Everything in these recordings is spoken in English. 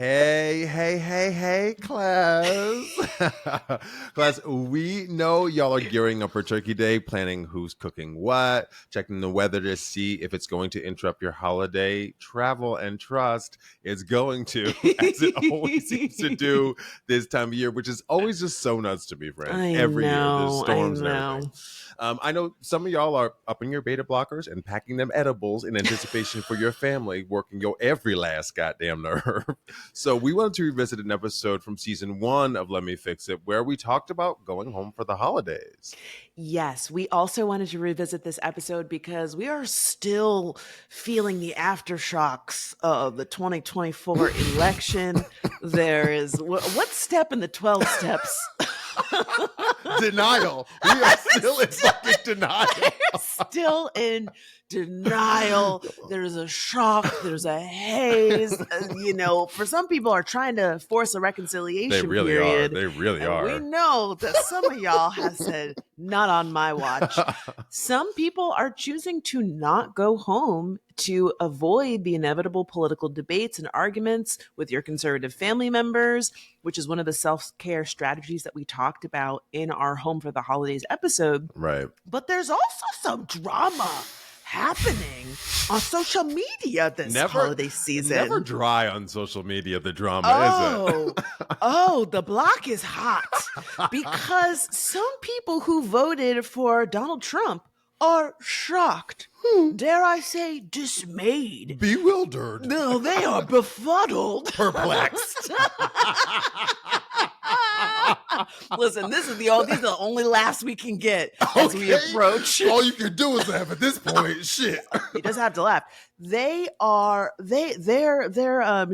Hey, class. Class, we know y'all are gearing up for Turkey Day, planning who's cooking what, checking the weather to see if it's going to interrupt your holiday. Travel and trust it's going to, as it always seems to do this time of year, which is always just so nuts to me, friend. I Every year, there's know, I storms and everything. know. I know some of y'all are upping your beta blockers and packing them edibles in anticipation for your family, working your every last goddamn nerve. So we wanted to revisit an episode from season 1 of Let Me Fix It, where we talked about going home for the holidays. Yes, we also wanted to revisit this episode because we are still feeling the aftershocks of the 2024 election. There is what step in the 12 steps? Denial. We are still in fucking denial. Still in denial. There's a shock. There's a haze. For some people are trying to force a reconciliation They really period. are. They really and are. We know that some of y'all have said, not on my watch. Some people are choosing to not go home to avoid the inevitable political debates and arguments with your conservative family members, which is one of the self-care strategies that we talked about in our Home for the Holidays episode. Right. But there's also some drama happening on social media this holiday season. Never dry on social media, the drama, is it? The block is hot because some people who voted for Donald Trump are shocked. Dare I say dismayed. Bewildered. No, they are befuddled. Perplexed. Listen, these are the only laughs we can get as we approach. All you can do is laugh at this point. Shit. You just have to laugh. Their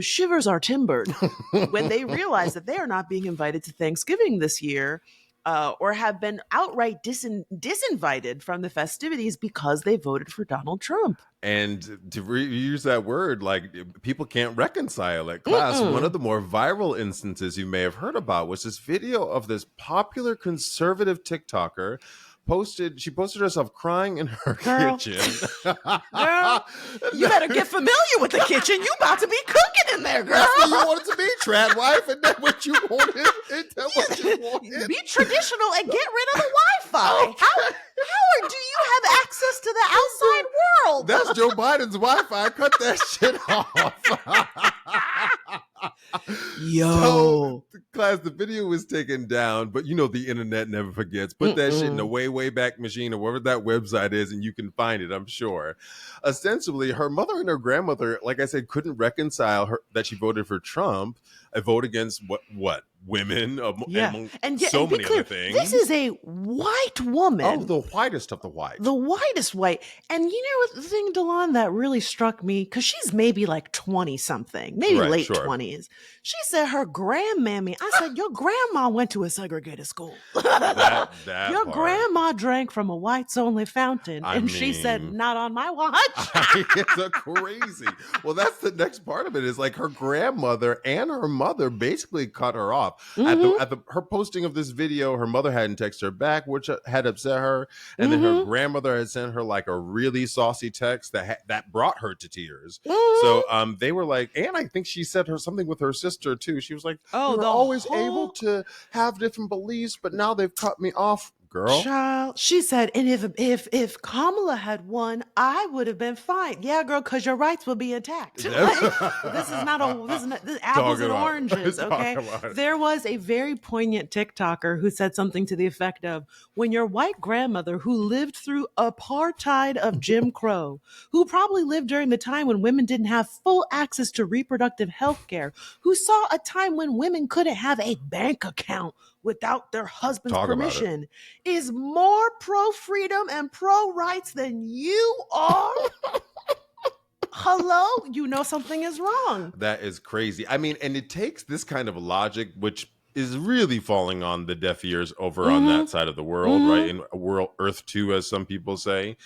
shivers are timbered when they realize that they are not being invited to Thanksgiving this year. Or have been outright disinvited from the festivities because they voted for Donald Trump. And to use that word, like, people can't reconcile it. Class, one of the more viral instances you may have heard about was this video of this popular conservative TikToker. She posted herself crying in her kitchen. Girl, you better get familiar with the kitchen. You about to be cooking in there, girl. That's what you wanted to be, trad wife. Isn't that what you wanted? Isn't that what you wanted? Be traditional and get rid of the Wi-Fi. Okay. How do you have access to the outside world? That's Joe Biden's Wi-Fi. Cut that shit off. Yo. So, class, the video was taken down, but the internet never forgets. Put that shit in the way back machine or whatever that website is, and you can find it, I'm sure. Ostensibly, her mother and her grandmother, like I said, couldn't reconcile that she voted for Trump, a vote against what? Women, and so many other things. This is a white woman. Oh, the whitest of the white. The whitest white. And you know what the thing, Delon, that really struck me? Because she's maybe like 20-something, maybe late 20s. She said her grandmammy, I said, your grandma went to a segregated school. That your part. Grandma drank from a whites-only fountain. She said, not on my watch. It's a crazy. Well, that's the next part of it is like her grandmother and her mother basically cut her off. At her posting of this video, her mother hadn't texted her back, which had upset her, and then her grandmother had sent her like a really saucy text that brought her to tears. So they were like, and I think she said something with her sister too. She was like, "Oh, they're always able to have different beliefs, but now they've cut me off." Girl. Child, she said, and if Kamala had won, I would have been fine. Yeah, girl, because your rights would be intact. This is not apples and oranges, okay? There was a very poignant TikToker who said something to the effect of, when your white grandmother who lived through apartheid of Jim Crow, who probably lived during the time when women didn't have full access to reproductive health care, who saw a time when women couldn't have a bank account without their husband's permission, is more pro-freedom and pro-rights than you are? Hello? You know something is wrong. That is crazy. I mean, and it takes this kind of logic, which is really falling on the deaf ears over on that side of the world, right? In world Earth 2, as some people say.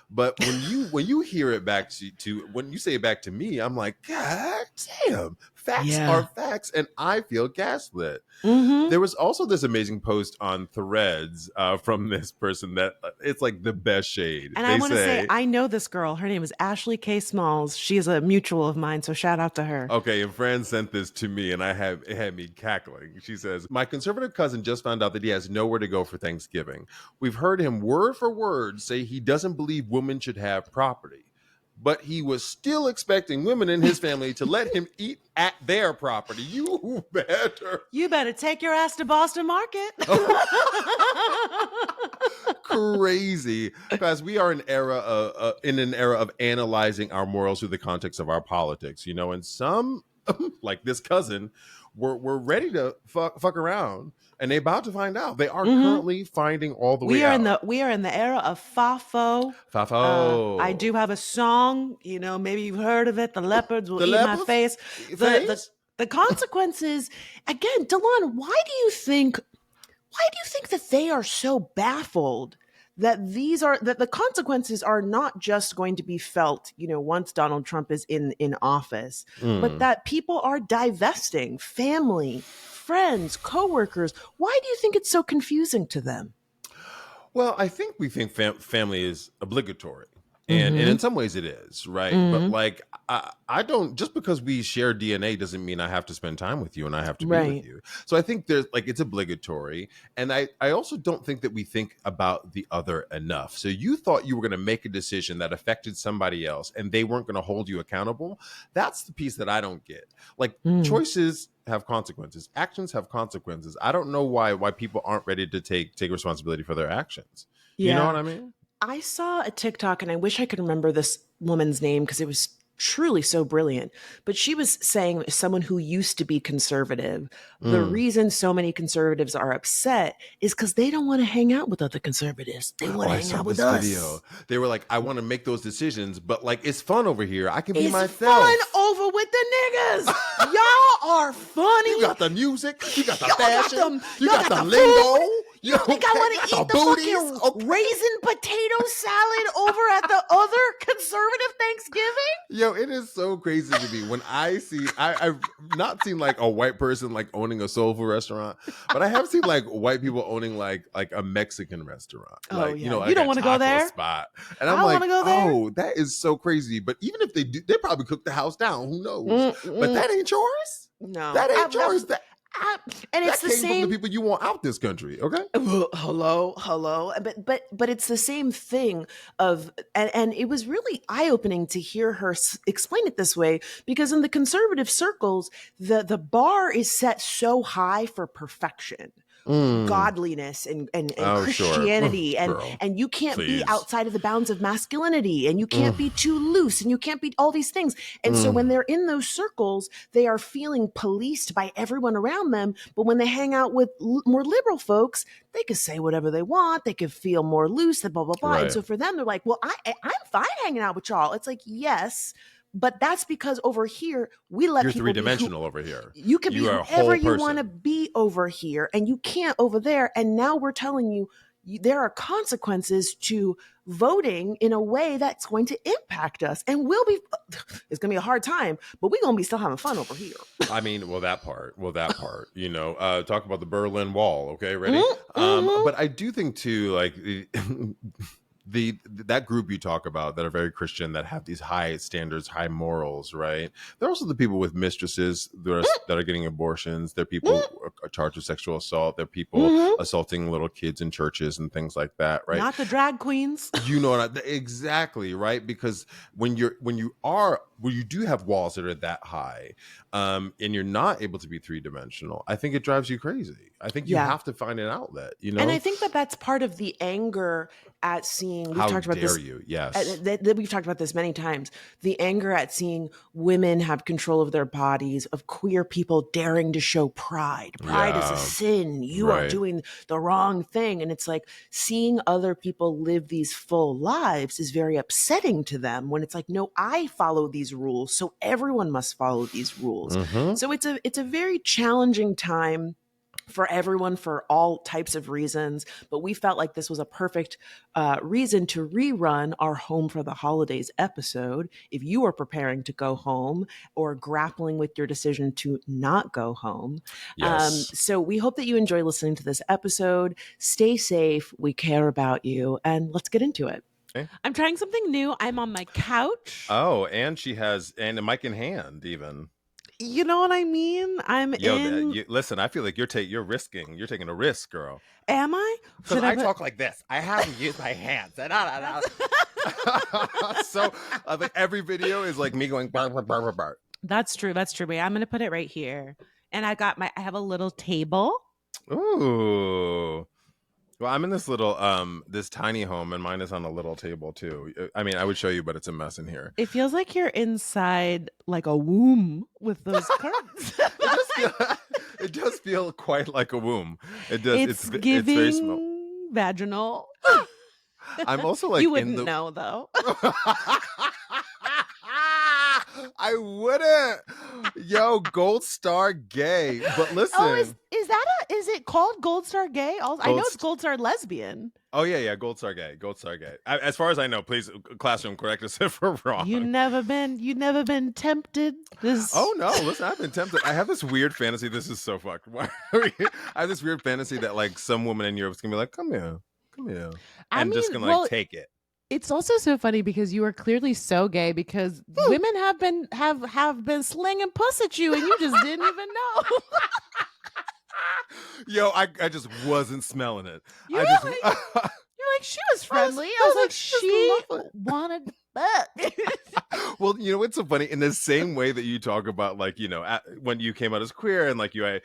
But when you hear it back to when you say it back to me, I'm like, God damn, Facts are facts, and I feel gaslit. Mm-hmm. There was also this amazing post on Threads from this person that it's like the best shade. And I want to say, I know this girl. Her name is Ashley K. Smalls. She is a mutual of mine, so shout out to her. Okay, and Fran sent this to me, and it had me cackling. She says, my conservative cousin just found out that he has nowhere to go for Thanksgiving. We've heard him word for word say he doesn't believe women should have property, but he was still expecting women in his family to let him eat at their property. You better take your ass to Boston Market. Crazy, because we are in an era of analyzing our morals through the context of our politics, and some like this cousin were ready to fuck around, and they about to find out. They are currently finding all the way out. We are in the era of FAFO. FAFO. I do have a song, maybe you've heard of it. The leopards will eat my face. The consequences. Again, Delon, why do you think that they are so baffled that the consequences are not just going to be felt, once Donald Trump is in office, but that people are divesting family, friends, coworkers? Why do you think it's so confusing to them? Well, I think we think family is obligatory. And in some ways it is, right? But like, I don't, just because we share DNA doesn't mean I have to spend time with you and I have to be with you. So I think it's obligatory. And I also don't think that we think about the other enough. So you thought you were going to make a decision that affected somebody else and they weren't going to hold you accountable. That's the piece that I don't get. Like choices have consequences. Actions have consequences. I don't know why people aren't ready to take responsibility for their actions. You know what I mean? I saw a TikTok, and I wish I could remember this woman's name because it was truly so brilliant. But she was saying, someone who used to be conservative, the reason so many conservatives are upset is because they don't want to hang out with other conservatives. They want to hang out with us. Video. They were like, I want to make those decisions, but like, it's fun over here. I can be myself. It's fun over with the niggas. Y'all are funny. You got the music. You got the fashion. You got the lingo. You think I want to eat the fucking raisin potato salad over at the other conservative Thanksgiving? Yo, it is so crazy to me when I've not seen like a white person like owning a soul food restaurant, but I have seen like white people owning like a Mexican restaurant. Oh, like, yeah. Like you don't want to go there? Spot. And I'm like, oh, that is so crazy. But even if they do, they probably cook the house down. Who knows? But that ain't yours. No, that ain't yours. And it's the same from the people you want out this country, okay? Hello, but it's the same thing of, and it was really eye-opening to hear her explain it this way, because in the conservative circles, the bar is set so high for perfection. Godliness and Christianity, sure. and you can't be outside of the bounds of masculinity, and you can't be too loose, and you can't be all these things. And so when they're in those circles, they are feeling policed by everyone around them. But when they hang out with more liberal folks, they could say whatever they want. They could feel more loose, and blah, blah, blah. Right. And so for them, they're like, well, I'm fine hanging out with y'all. It's like, yes, but that's because over here, we let You're people three-dimensional over here. You can be whoever you want to be over here, and you can't over there. And now we're telling you there are consequences to voting in a way that's going to impact us. And it's going to be a hard time, but we're going to be still having fun over here. I mean, that part, talk about the Berlin Wall. Okay. Ready? But I do think too, like that group you talk about that are very Christian, that have these high standards, high morals, right? They're also the people with mistresses that are getting abortions. They're people charged with sexual assault. They're people assaulting little kids in churches and things like that, right? Not the drag queens. You know what exactly, right? Because when you do have walls that are that high, and you're not able to be three-dimensional, I think it drives you crazy. I think you have to find an outlet, And I think that's part of the anger at seeing. We've talked about this. Yes. We've talked about this many times. The anger at seeing women have control of their bodies, of queer people daring to show pride. Pride is a sin. You are doing the wrong thing. And it's like seeing other people live these full lives is very upsetting to them when it's like, no, I follow these rules, so everyone must follow these rules. So it's a very challenging time for everyone for all types of reasons. But we felt like this was a perfect reason to rerun our Home for the Holidays episode. If you are preparing to go home or grappling with your decision to not go home. Yes. So we hope that you enjoy listening to this episode. Stay safe. We care about you. And let's get into it. Okay. I'm trying something new. I'm on my couch. Oh, and she has a mic in hand even. You know what I mean? Listen, I feel like you're taking a risk, girl. Am I? Because I talk like this. I haven't used my hands. So like every video is like me going bar, bar, bar, bar, bar. That's true. But I'm going to put it right here. And I have a little table. Ooh. Well, I'm in this little, this tiny home, and mine is on a little table too. I mean, I would show you, but it's a mess in here. It feels like you're inside like a womb with those curtains. It does feel quite like a womb. It does. It's giving very small. Vaginal. I'm also like you wouldn't know though. I wouldn't. Yo, Gold Star gay. But listen. Oh, is it called Gold Star gay? Also, I know it's Gold Star lesbian. Oh yeah, Gold Star gay. As far as I know, please classroom correct us if we're wrong. You never been tempted. Oh no, listen, I've been tempted. I have this weird fantasy. This is so fucked. I have this weird fantasy that like some woman in Europe is gonna be like, come here. And just gonna like take it. It's also so funny because you are clearly so gay because women have been slinging puss at you and you just didn't even know. Yo, I just wasn't smelling it. You're like, she was friendly. I was like, she wanted butt. Well, you know what's so funny? In the same way that you talk about, like, you know, when you came out as queer and like you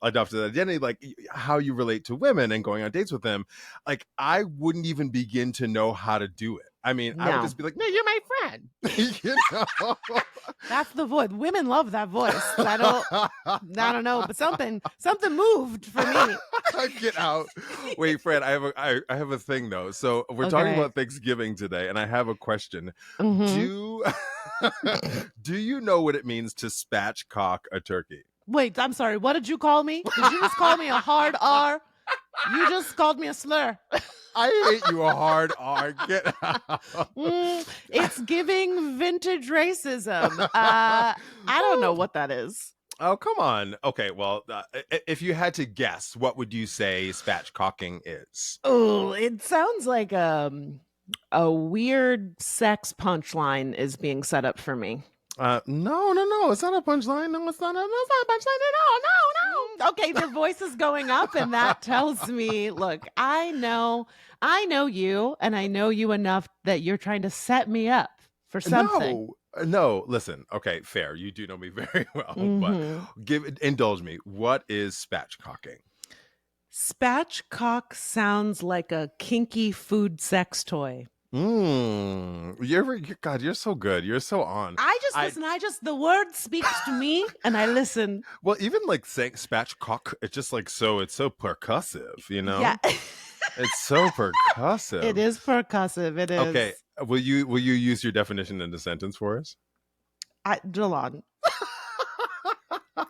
adopted that identity, like how you relate to women and going on dates with them, like I wouldn't even begin to know how to do it. I mean, I would just be like, no, you're my friend. You know? That's the voice. Women love that voice. I don't know, but something moved for me. Get out. Wait, Fred, I have a thing though. So we're talking about Thanksgiving today, and I have a question. Mm-hmm. Do you know what it means to spatchcock a turkey? Wait, I'm sorry. What did you call me? Did you just call me a hard R? You just called me a slur. I hate you a hard R. Get out. It's giving vintage racism. I don't know what that is. Oh, come on. Okay, well, if you had to guess, what would you say spatchcocking is? Oh, it sounds like a weird sex punchline is being set up for me. No. It's not a punchline. No, it's not a punchline at all. No. Okay, your voice is going up, and that tells me, look, I know you, and I know you enough that you're trying to set me up for something. No, listen. Okay, fair. You do know me very well, but indulge me. What is spatchcocking? Spatchcock sounds like a kinky food sex toy. God, you're so good. You're so on. The word speaks to me and I listen. Well, even like saying spatchcock, it's just like it's so percussive, you know? Yeah. It's so percussive. It is percussive. It is. Okay. Will you use your definition in the sentence for us? Jalon.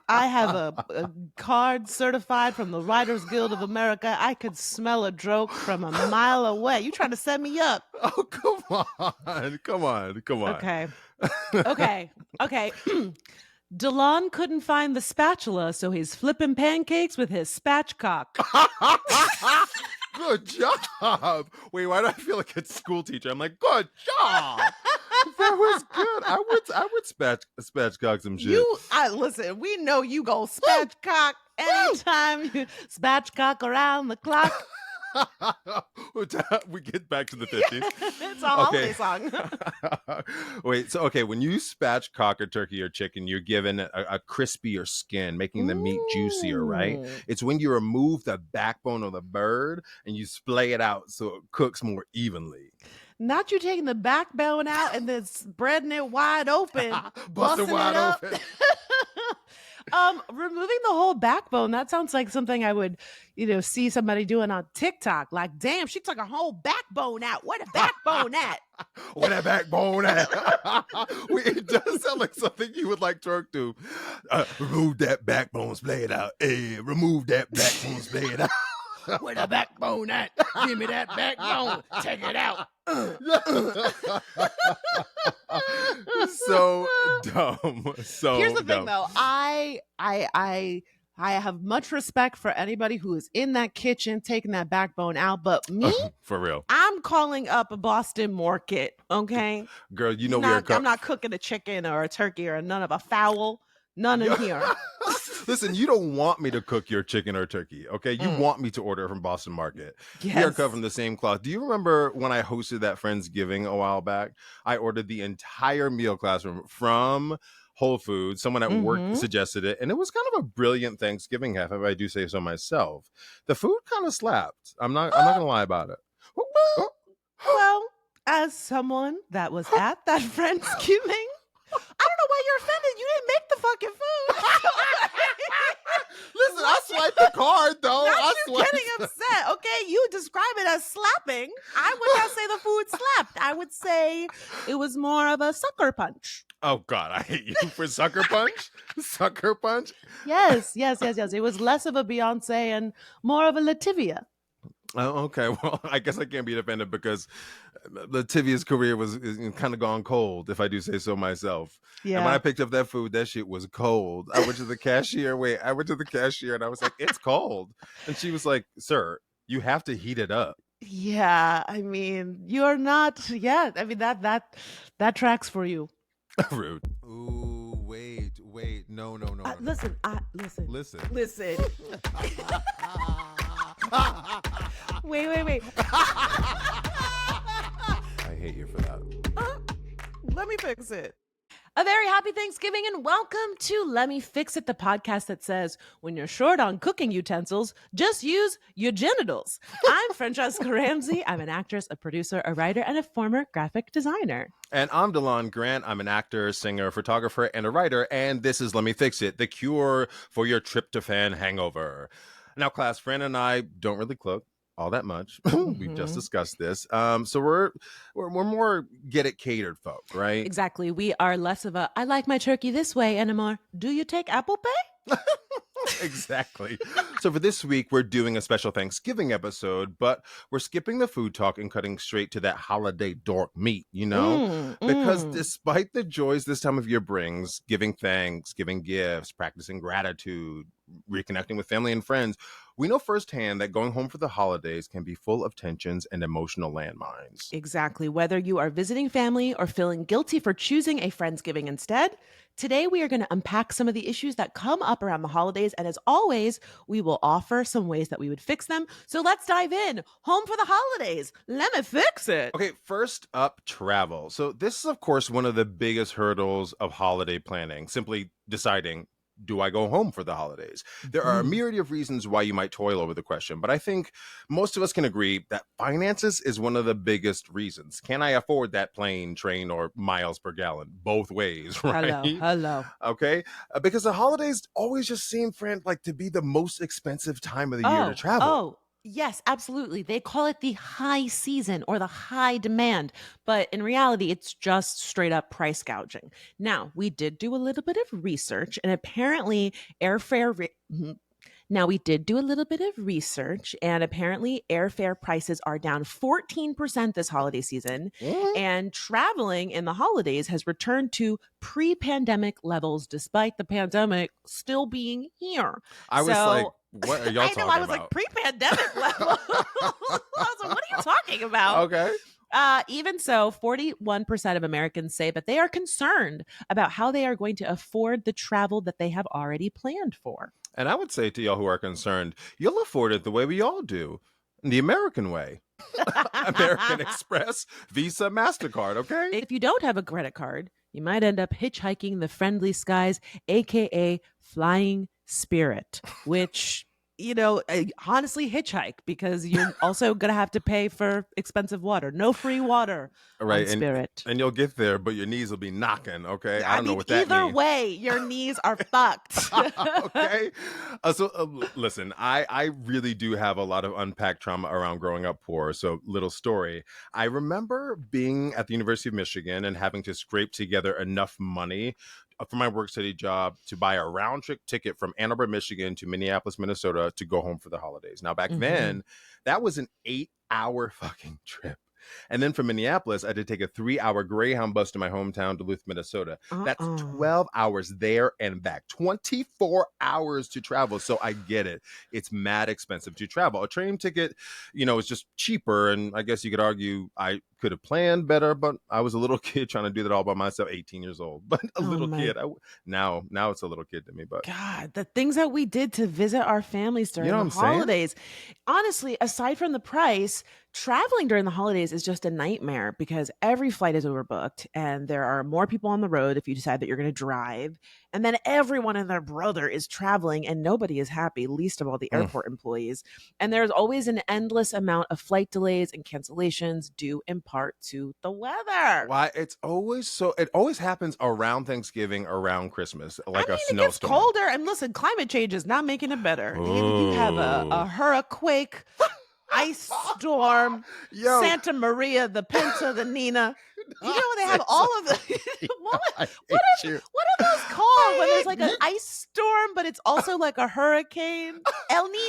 I have a card certified from the Writers Guild of America. I could smell a joke from a mile away. You trying to set me up? Oh, come on. Okay. Delon couldn't find the spatula, so he's flipping pancakes with his spatchcock. Good job. Wait, why do I feel like a school teacher? I'm like, good job. That was good. I would spatchcock some shit. Listen, we know you go spatchcock anytime you spatchcock around the clock. We get back to the 50s. It's a holiday song. Wait, so when you spatchcock a turkey or chicken, you're given a crispier skin, making the meat juicier, right? It's when you remove the backbone of the bird and you splay it out so it cooks more evenly. Not you taking the backbone out and then spreading it wide open, busting it wide open. Removing the whole backbone, that sounds like something I would, see somebody doing on TikTok. Like, damn, she took a whole backbone out. Where the backbone at? Where that backbone at? It does sound like something you would like twerk to. Remove that backbone, play it out. Hey, remove that backbone, play it out. Where the backbone at? Give me that backbone. Take it out. So dumb. So here's the dumb. thing, though. I have much respect for anybody who is in that kitchen taking that backbone out, but me, for real, I'm calling up a Boston market. Okay, girl, I'm not cooking a chicken or a turkey or none of a fowl. None in here. Listen, you don't want me to cook your chicken or turkey, okay? You want me to order from Boston Market. Yes. We are cut from the same cloth. Do you remember when I hosted that Friendsgiving a while back? I ordered the entire meal classroom from Whole Foods. Someone at work suggested it, and it was kind of a brilliant Thanksgiving half, if I do say so myself. The food kind of slapped. I'm not gonna lie about it. Well, as someone that was at that Friendsgiving, I don't know why you're offended. You didn't make the fucking food. Listen, I swiped the card, though. Not you getting upset, okay? You describe it as slapping. I would not say the food slapped. I would say it was more of a sucker punch. Oh, God, I hate you for sucker punch. Sucker punch? Yes. It was less of a Beyonce and more of a Lativia. Oh, okay. Well, I guess I can't be offended because Lativia's career is kind of gone cold, if I do say so myself. Yeah. And when I picked up that food, that shit was cold. I went to the cashier. And I was like, it's cold. And she was like, sir, you have to heat it up. Yeah. I mean, you're not. Yeah. I mean, that tracks for you. Rude. Ooh, wait. No. Listen. Listen. Wait. I hate you for that. Let me fix it. A very happy Thanksgiving and welcome to Let Me Fix It, the podcast that says when you're short on cooking utensils, just use your genitals. I'm Francesca Ramsey. I'm an actress, a producer, a writer, and a former graphic designer. And I'm Delon Grant. I'm an actor, singer, photographer, and a writer. And this is Let Me Fix It, the cure for your tryptophan hangover. Now, class, Fran and I don't really cook all that much. We've just discussed this. So we're more get it catered folk, right? Exactly. We are less of a I like my turkey this way and a more do you take Apple Pay? Exactly. So for this week, we're doing a special Thanksgiving episode, but we're skipping the food talk and cutting straight to that holiday dork meat, because despite the joys this time of year brings, giving thanks, giving gifts, practicing gratitude, reconnecting with family and friends, we know firsthand that going home for the holidays can be full of tensions and emotional landmines. Exactly. Whether you are visiting family or feeling guilty for choosing a Friendsgiving instead, today we are going to unpack some of the issues that come up around the holidays. And as always, we will offer some ways that we would fix them. So let's dive in. Home for the holidays. Let me fix it. Okay, first up, travel. So this is, of course, one of the biggest hurdles of holiday planning, simply deciding, do I go home for the holidays? There are a myriad of reasons why you might toil over the question, but I think most of us can agree that finances is one of the biggest reasons. Can I afford that plane, train, or miles per gallon? Both ways, right? Hello. Okay? Because the holidays always just seem, friend, like to be the most expensive time of the year to travel. Yes, absolutely. They call it the high season or the high demand, but in reality, it's just straight up price gouging. Now, we did do a little bit of research, and apparently airfare prices are down 14% this holiday season, and traveling in the holidays has returned to pre-pandemic levels despite the pandemic still being here. I was like, what are y'all talking about? I was like, pre-pandemic level. I was like, what are you talking about? Okay. Even so, 41% of Americans say that they are concerned about how they are going to afford the travel that they have already planned for. And I would say to y'all who are concerned, you'll afford it the way we all do, the American way. American Express, Visa, MasterCard, okay? If you don't have a credit card, you might end up hitchhiking the friendly skies, aka flying Spirit, which honestly hitchhike because you're also going to have to pay for expensive water. No free water on Right, Spirit. and you'll get there, but your knees will be knocking. Okay, I I don't know mean, what that either means. way, your knees are fucked. Okay, listen, I really do have a lot of unpacked trauma around growing up poor. So, little story. I remember being at the University of Michigan and having to scrape together enough money for my work study job to buy a round trip ticket from Ann Arbor, Michigan to Minneapolis, Minnesota to go home for the holidays. Now, back Mhm. then, that was an 8-hour fucking trip. And then from Minneapolis, I had to take a 3-hour Greyhound bus to my hometown, Duluth, Minnesota. That's Uh-uh. 12 hours there and back, 24 hours to travel. So I get it. It's mad expensive to travel. A train ticket, is just cheaper. And I guess you could argue I could have planned better, but I was a little kid trying to do that all by myself, 18 years old. But a Oh little my kid. Now it's a little kid to me, but God, the things that we did to visit our families you know during what the I'm saying? holidays. Honestly, aside from the price, traveling during the holidays is just a nightmare because every flight is overbooked and there are more people on the road if you decide that you're going to drive. And then everyone and their brother is traveling and nobody is happy, least of all the Mm. airport employees. And there's always an endless amount of flight delays and cancellations due in part to the weather. Why it always happens around Thanksgiving, around Christmas, I like a mean, it gets snowstorm. colder, and listen, climate change is not making it better. You have a Oh. hurricane, ice storm, Yo, Santa Maria, the Pinta, the Nina. not They say have all of the. something. what, I what hate are you. what are those called when there's I like an hate ice storm, but it's also like a hurricane? El Nino.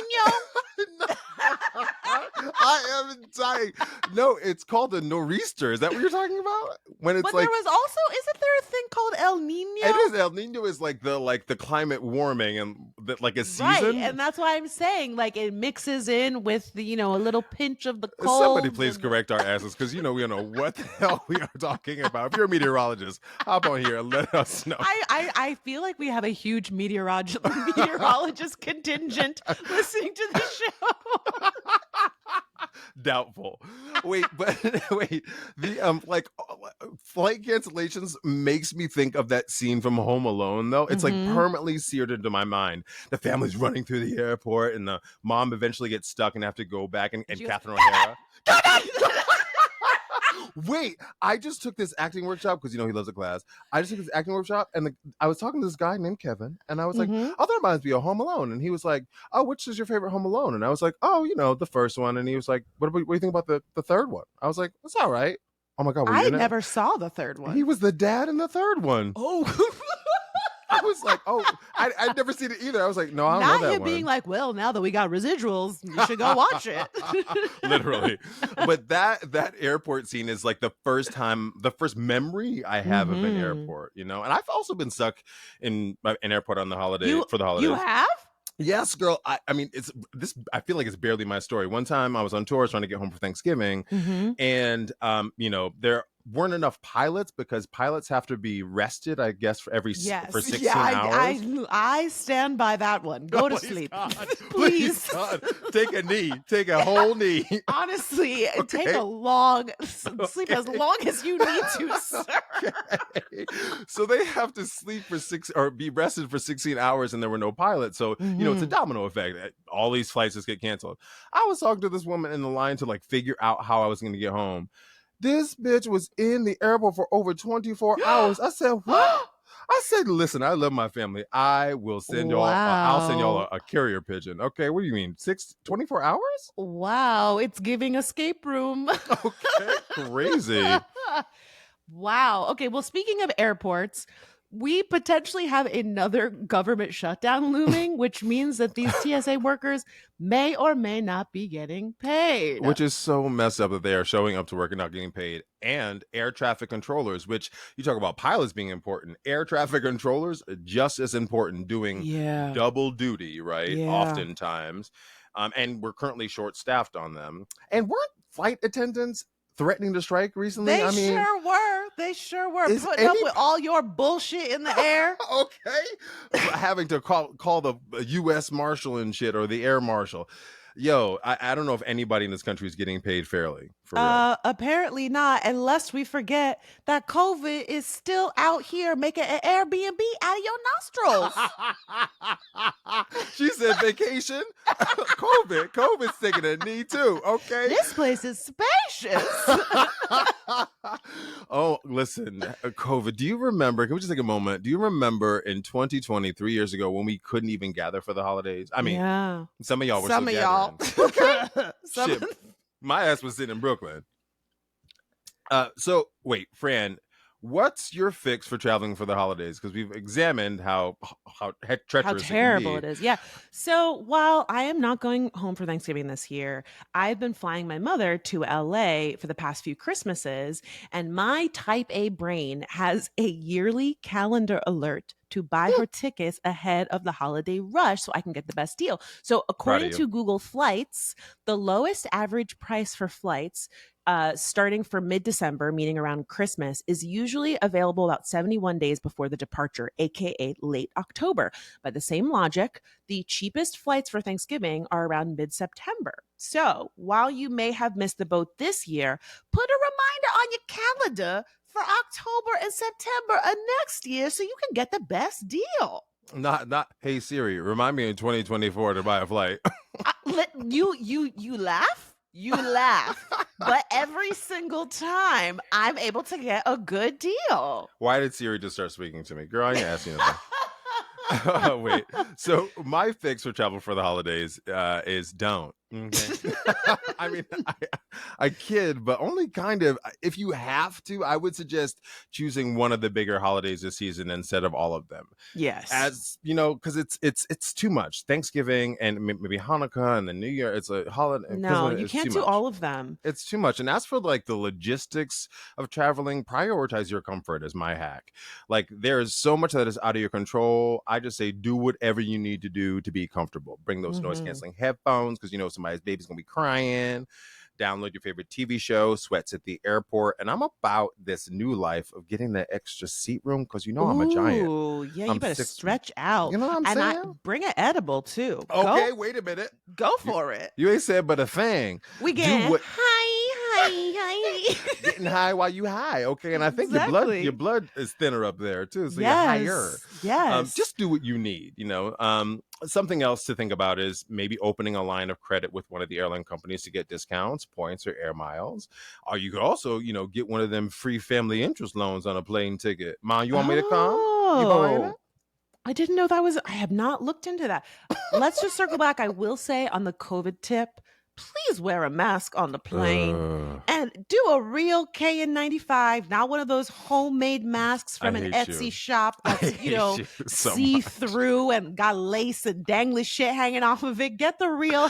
No. I am dying. No, it's called a nor'easter. Is that what you're talking about? When it's But there like was also, isn't there a thing called El Nino? it is El Nino is like the climate warming and like a Right, season. and that's why I'm saying like it mixes in with the a little pinch of the Somebody colds please and correct our asses because we don't know what the hell we are talking about. If you're a meteorologist, hop on here and let us know. I feel like we have a huge meteorologist contingent listening to the show. Doubtful. Wait, but wait, the flight cancellations makes me think of that scene from Home Alone though. It's like Mhm. permanently seared into my mind. The family's running through the airport and the mom eventually gets stuck and have to go back and She goes, Catherine O'Hara. Wait, I just took this acting workshop because he loves a class. I just took this acting workshop and I was talking to this guy named Kevin and I was like, Mhm. oh, that reminds me of Home Alone. And he was like, oh, which is your favorite Home Alone? And I was like, oh, the first one. And he was like, what do you think about the third one? I was like, it's all right. Oh my God, were you I in it? never saw the third He one. was the dad in the third one. Oh. I was like, oh, I'd never seen it either. I was like, no, I don't know Not that him being one. like, well, now that we got residuals, you should go watch it. Literally. But that airport scene is like the first memory I have of an Mhm. airport, and I've also been stuck in an airport on the for the You holidays. have? Yes, girl. I mean, I feel like it's barely my story. One time I was on tour trying to get home for Thanksgiving, Mhm. and there weren't enough pilots because pilots have to be rested, I guess, for Yes. 16 Yeah, hours. I stand by that one. Go to Please, sleep. God. Please. God. Take a knee. Take a whole knee. Honestly, take Okay. a long sleep as long as you need to, sir. Okay. So they have to sleep for be rested for 16 hours and there were no pilots. So, it's a Mhm. domino effect. All these flights just get canceled. I was talking to this woman in the line to figure out how I was going to get home. This bitch was in the airport for over 24 hours. I said, what? I said, listen, I love my family. I will send y'all, I'll send y'all Wow. a carrier pigeon. Okay, what do you mean? 24 hours? Wow, it's giving escape room. Okay, crazy. Wow. Okay, well, speaking of airports, we potentially have another government shutdown looming, which means that these TSA workers may or may not be getting paid. Which is so messed up that they are showing up to work and not getting paid. And air traffic controllers, which you talk about pilots being important, air traffic controllers just as important, doing Yeah. double duty, right? Yeah. Oftentimes. And we're currently short staffed on them. And weren't flight attendants threatening to strike recently? They sure were. They sure were is putting up any- with all your bullshit in the air. Okay. Having to call the U.S. Marshal and shit or the Air Marshal. Yo, I don't know if anybody in this country is getting paid fairly, for real. Apparently not, unless we forget that COVID is still out here making an Airbnb out of your nostrils. She said vacation. COVID's taking a knee too. Okay. This place is spacious. Oh, listen, COVID. Do you remember? Can we just take a moment? Do you remember in 2020, 3 years ago, when we couldn't even gather for the holidays? I mean, yeah. some of y'all were Some still of y'all. gathering. Okay. Shit, my ass was sitting in Brooklyn. So wait, Fran, what's your fix for traveling for the holidays? Because we've examined how treacherous How terrible it can it is. Yeah. So while I am not going home for Thanksgiving this year, I've been flying my mother to LA for the past few Christmases, and my type A brain has a yearly calendar alert to buy her tickets ahead of the holiday rush so I can get the best deal. So according to Google Flights, the lowest average price for flights starting for mid-December, meaning around Christmas, is usually available about 71 days before the departure, aka late October. By the same logic, the cheapest flights for Thanksgiving are around mid-September. So while you may have missed the boat this year, put a reminder on your calendar for October and September of next year so you can get the best deal. Not hey Siri, remind me in 2024 to buy a flight. You laugh? You laugh. But every single time I'm able to get a good deal. Why did Siri just start speaking to me? Girl, I ain't asking anything. Wait. So my fix for travel for the holidays is don't. Okay. I mean, I kid, but only kind of. If you have to, I would suggest choosing one of the bigger holidays this season instead of all of them. Yes, as you know, because it's too much. Thanksgiving and maybe Hanukkah and the New Year. It's a holiday. No, you can't do all of them. It's too much. And as for like the logistics of traveling, prioritize your comfort is my hack. Like there is so much that is out of your control. I just say do whatever you need to do to be comfortable. Bring those noise canceling headphones because you know somebody's baby's gonna be crying. Download your favorite TV show, Sweats at the Airport. And I'm about this new life of getting the extra seat room because you know I'm a giant. Ooh, yeah, you better 6'3". stretch out. You know what I'm saying? Bring an edible too. Okay, wait a minute. Go for it. You ain't said but a thing. We get hi. Getting high while you high, okay? And I think your blood is thinner up there too, so you're higher. Yes. Just do what you need, you know. Something else to think about is maybe opening a line of credit with one of the airline companies to get discounts, points, or air miles. Or you could also, you know, get one of them free family interest loans on a plane ticket. Mom, you want me to come? You buying it? I didn't know that was. I have not looked into that. Let's just circle back. I will say on the COVID tip, please wear a mask on the plane and do a real KN95, not one of those homemade masks from an Etsy shop that's, you know, see-through and got lace and dangly shit hanging off of it. Get the real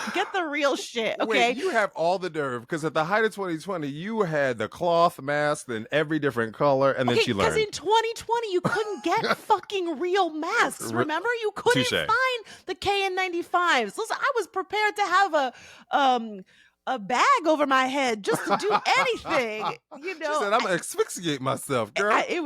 shit, okay? Wait, you have all the nerve because at the height of 2020, you had the cloth mask in every different color, and then she learned. Because in 2020, you couldn't get fucking real masks, remember? You couldn't find the KN95s. Listen, I was prepared to have a bag over my head just to do anything, you know. She said, "I'm gonna asphyxiate myself, girl." It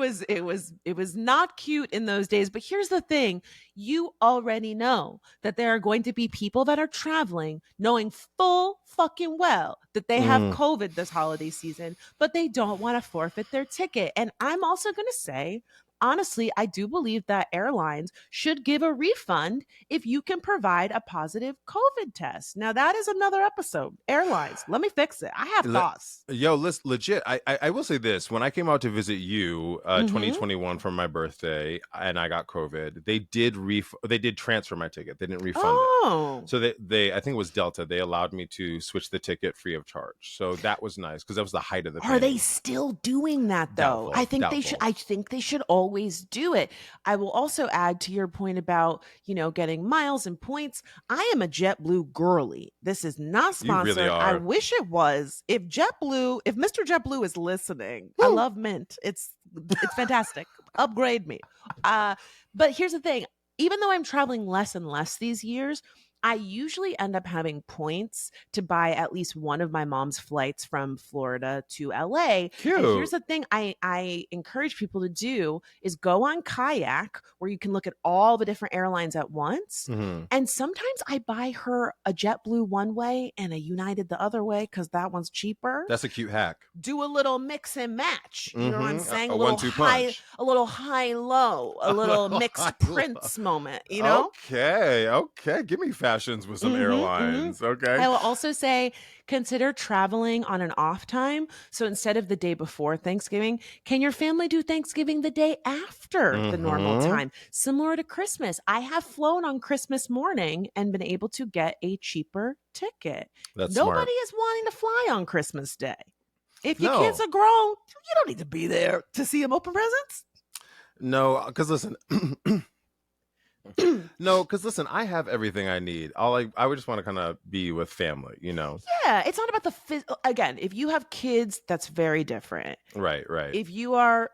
was not cute in those days. But here's the thing: you already know that there are going to be people that are traveling, knowing full fucking well that they have COVID this holiday season, but they don't want to forfeit their ticket. And I'm also going to say, honestly, I do believe that airlines should give a refund if you can provide a positive COVID test. Now, that is another episode. Airlines, let me fix it. I have thoughts. Yo, legit, I will say this. When I came out to visit you 2021 for my birthday and I got COVID, they did transfer my ticket. They didn't refund it. So they I think it was Delta. They allowed me to switch the ticket free of charge. So that was nice because that was the height of the pandemic. Are they still doing that though? Doubtful. I think they should always do it. I will also add to your point about, you know, getting miles and points. I am a JetBlue girly. This is not sponsored. You really are. I wish it was. If Mr. JetBlue is listening, I love Mint. It's fantastic. Upgrade me. But here's the thing. Even though I'm traveling less and less these years, I usually end up having points to buy at least one of my mom's flights from Florida to LA. Cute. And here's the thing I encourage people to do is go on Kayak, where you can look at all the different airlines at once. And sometimes I buy her a JetBlue one way and a United the other way because that one's cheaper. That's a cute hack. Do a little mix and match. You know what I'm saying? A 1-2 punch. A little high-low, a little mixed Prince moment, you know? Okay. Give me passions with some airlines. Okay. I will also say, consider traveling on an off time. So instead of the day before Thanksgiving, can your family do Thanksgiving the day after the normal time? Similar to Christmas. I have flown on Christmas morning and been able to get a cheaper ticket. That's Nobody smart. is wanting to fly on Christmas Day. If your kids are grown, you don't need to be there to see them open presents. No, because listen, I have everything I need. I would just want to kind of be with family, you know? Yeah, it's not about again, if you have kids, that's very different. Right. If you are,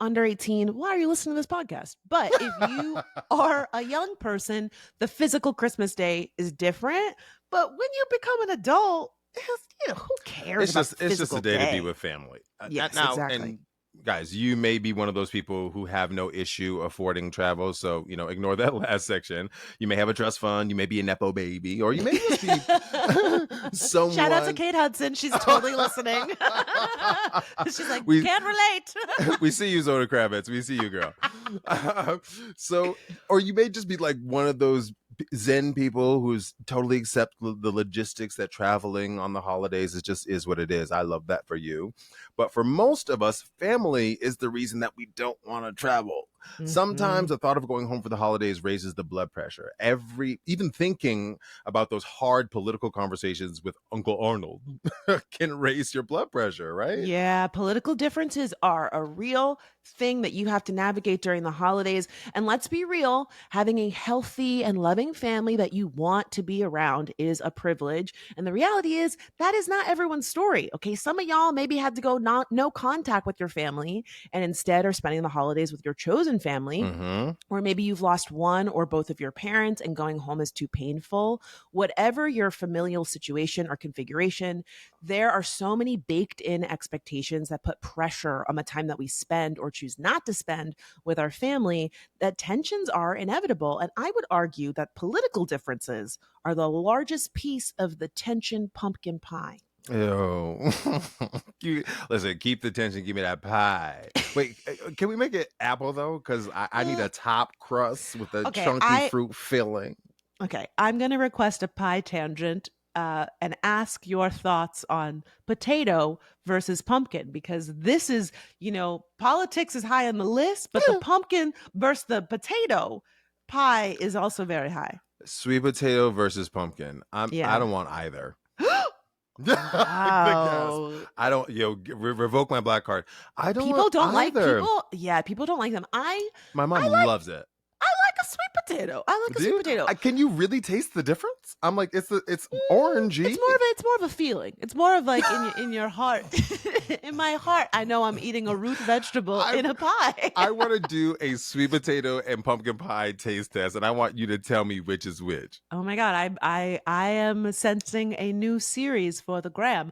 under 18, why are you listening to this podcast? But if you are a young person, the physical Christmas Day is different. But when you become an adult, who cares? It's just a day to be with family. Yes, now, exactly. And guys, you may be one of those people who have no issue affording travel. So, ignore that last section. You may have a trust fund. You may be a Nepo baby, or you may just be someone. Shout out to Kate Hudson. She's totally listening. She's like, can't relate. We see you, Zoda Kravitz. We see you, girl. Or you may just be like one of those Zen people who's totally accept the logistics that traveling on the holidays is what it is. I love that for you. But for most of us, family is the reason that we don't want to travel. Sometimes the thought of going home for the holidays raises the blood pressure. Even thinking about those hard political conversations with Uncle Arnold can raise your blood pressure, right? Yeah, political differences are a real thing that you have to navigate during the holidays. And let's be real, having a healthy and loving family that you want to be around is a privilege. And the reality is that is not everyone's story. Okay, some of y'all maybe had to go no contact with your family and instead are spending the holidays with your chosen family. Or maybe you've lost one or both of your parents and going home is too painful. Whatever your familial situation or configuration, there are so many baked in expectations that put pressure on the time that we spend or choose not to spend with our family that tensions are inevitable. And I would argue that political differences are the largest piece of the tension pumpkin pie. Ew. Listen, keep the tension. Give me that pie. Wait, can we make it apple though? Because I need a top crust with a chunky fruit filling. Okay, I'm going to request a pie tangent and ask your thoughts on potato versus pumpkin, because this is, politics is high on the list, but the pumpkin versus the potato pie is also very high. Sweet potato versus pumpkin. I don't want either. Wow. I don't, revoke my black card. I don't. People don't like either. people. Yeah, people don't like them. My mom loves it. I like a sweet potato. Sweet potato. Can you really taste the difference? I'm like, it's orangey. It's more of a feeling. It's more of like in your heart. In my heart, I know I'm eating a root vegetable in a pie. I want to do a sweet potato and pumpkin pie taste test, and I want you to tell me which is which. Oh my God, I am sensing a new series for the gram.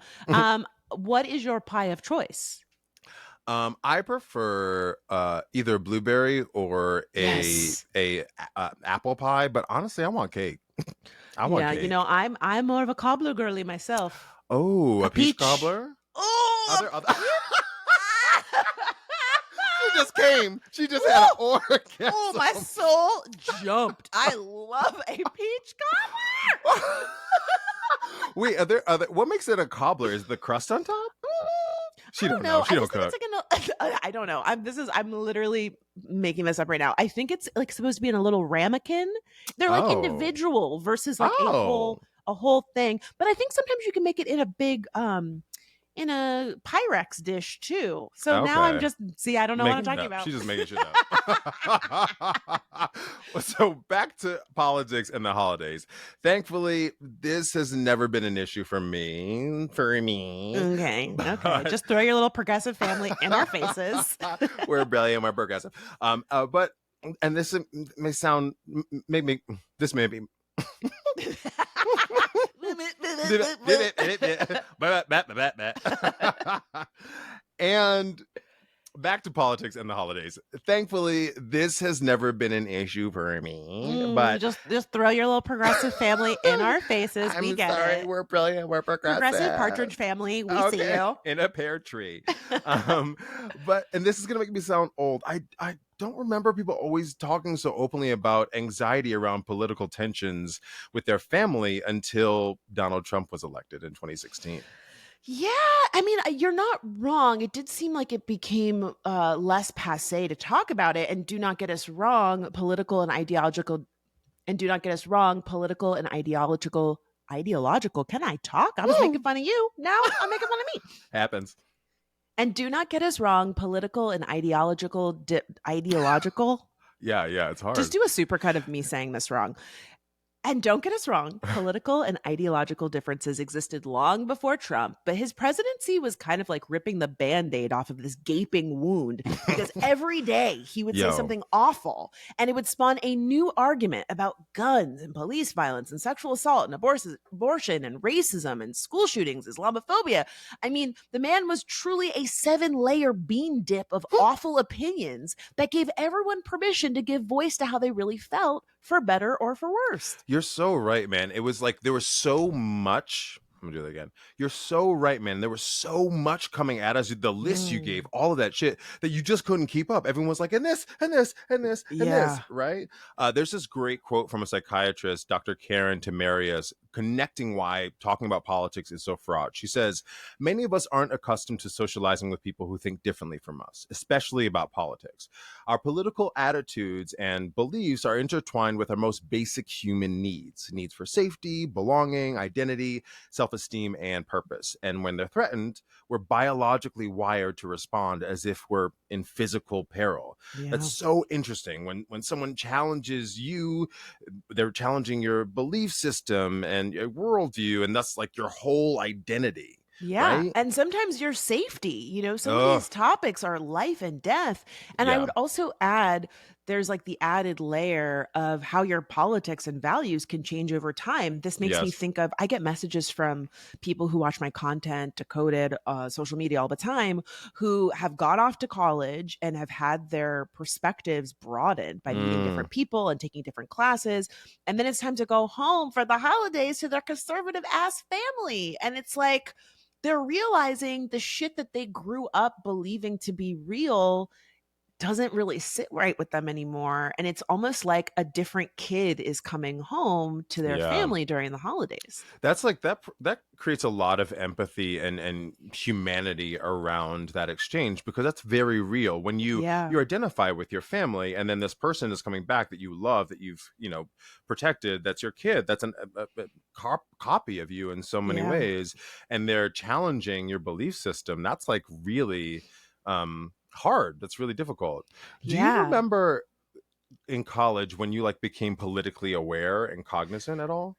What is your pie of choice? I prefer either blueberry or a apple pie, but honestly, I want cake. I want cake. I'm more of a cobbler girly myself. Oh, a peach cobbler? Oh, other... She just had an orgasm. Oh, my soul jumped. I love a peach cobbler. Wait, what makes it a cobbler? Is the crust on top? She don't know. She don't cook. I don't know. I'm literally making this up right now. I think it's like supposed to be in a little ramekin. They're like individual versus like a whole thing. But I think sometimes you can make it in a big in a Pyrex dish too. So now I'm just I don't know what I'm talking about. She's just making shit up. So back to politics and the holidays. Thankfully, this has never been an issue for me. Okay. Just throw your little progressive family in our faces. We're brilliant. We're progressive. But this may sound this may be. And back to politics and the holidays. Thankfully, this has never been an issue for me. But just throw your little progressive family in our faces. We get sorry, it. we're brilliant. We're progressive. Partridge family. We see you in a pear tree. And this is gonna make me sound old. I don't remember people always talking so openly about anxiety around political tensions with their family until Donald Trump was elected in 2016. Yeah, I mean, you're not wrong. It did seem like it became less passé to talk about it. And do not get us wrong, political and ideological. And do not get us wrong, political and ideological. Can I talk? I was making fun of you. Now I'm making fun of me. Happens. And do not get us wrong, political and ideological. Yeah, it's hard. Just do a supercut of me saying this wrong. And don't get us wrong, political and ideological differences existed long before Trump, but his presidency was kind of like ripping the Band-Aid off of this gaping wound because every day he would say something awful and it would spawn a new argument about guns and police violence and sexual assault and abortion and racism and school shootings, Islamophobia. I mean, the man was truly a 7-layer bean dip of awful opinions that gave everyone permission to give voice to how they really felt, for better or for worse. You're so right, man. It was like there was so much. I'm gonna do that again. You're so right, man. There was so much coming at us. The list you gave, all of that shit, that you just couldn't keep up. Everyone was like, and this, and this, and this, and this, right? There's this great quote from a psychiatrist, Dr. Karen Tamarius, connecting why talking about politics is so fraught. She says, many of us aren't accustomed to socializing with people who think differently from us, especially about politics. Our political attitudes and beliefs are intertwined with our most basic human needs for safety, belonging, identity, self-esteem, and purpose. And when they're threatened, we're biologically wired to respond as if we're in physical peril. That's so interesting. When someone challenges you, they're challenging your belief system and your worldview, and that's like your whole identity. Yeah. Right? And sometimes your safety, some of these topics are life and death. And I would also add, there's like the added layer of how your politics and values can change over time. This makes me think of, I get messages from people who watch my content, Decoded, social media all the time, who have got off to college and have had their perspectives broadened by meeting different people and taking different classes. And then it's time to go home for the holidays to their conservative ass family. And it's like, they're realizing the shit that they grew up believing to be real doesn't really sit right with them anymore. And it's almost like a different kid is coming home to their family during the holidays. That's like that creates a lot of empathy and humanity around that exchange, because that's very real. When you identify with your family, and then this person is coming back that you love, that you've protected, that's your kid, that's a copy of you in so many ways, and they're challenging your belief system. That's like really hard. That's really difficult. Do you remember in college when you like became politically aware and cognizant at all?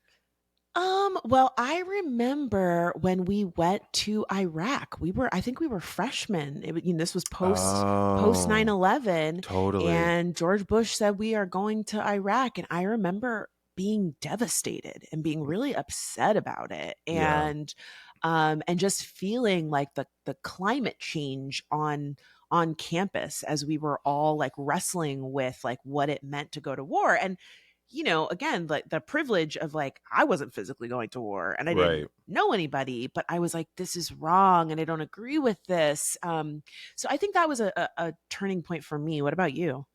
Well, I remember when we went to Iraq. I think we were freshmen. This was post 9/11. Totally. And George Bush said we are going to Iraq, and I remember being devastated and being really upset about it, and just feeling like the climate change on campus as we were all like wrestling with like what it meant to go to war. And again, like the privilege of like, I wasn't physically going to war and I didn't know anybody, but I was like, this is wrong and I don't agree with this. So I think that was a turning point for me. What about you?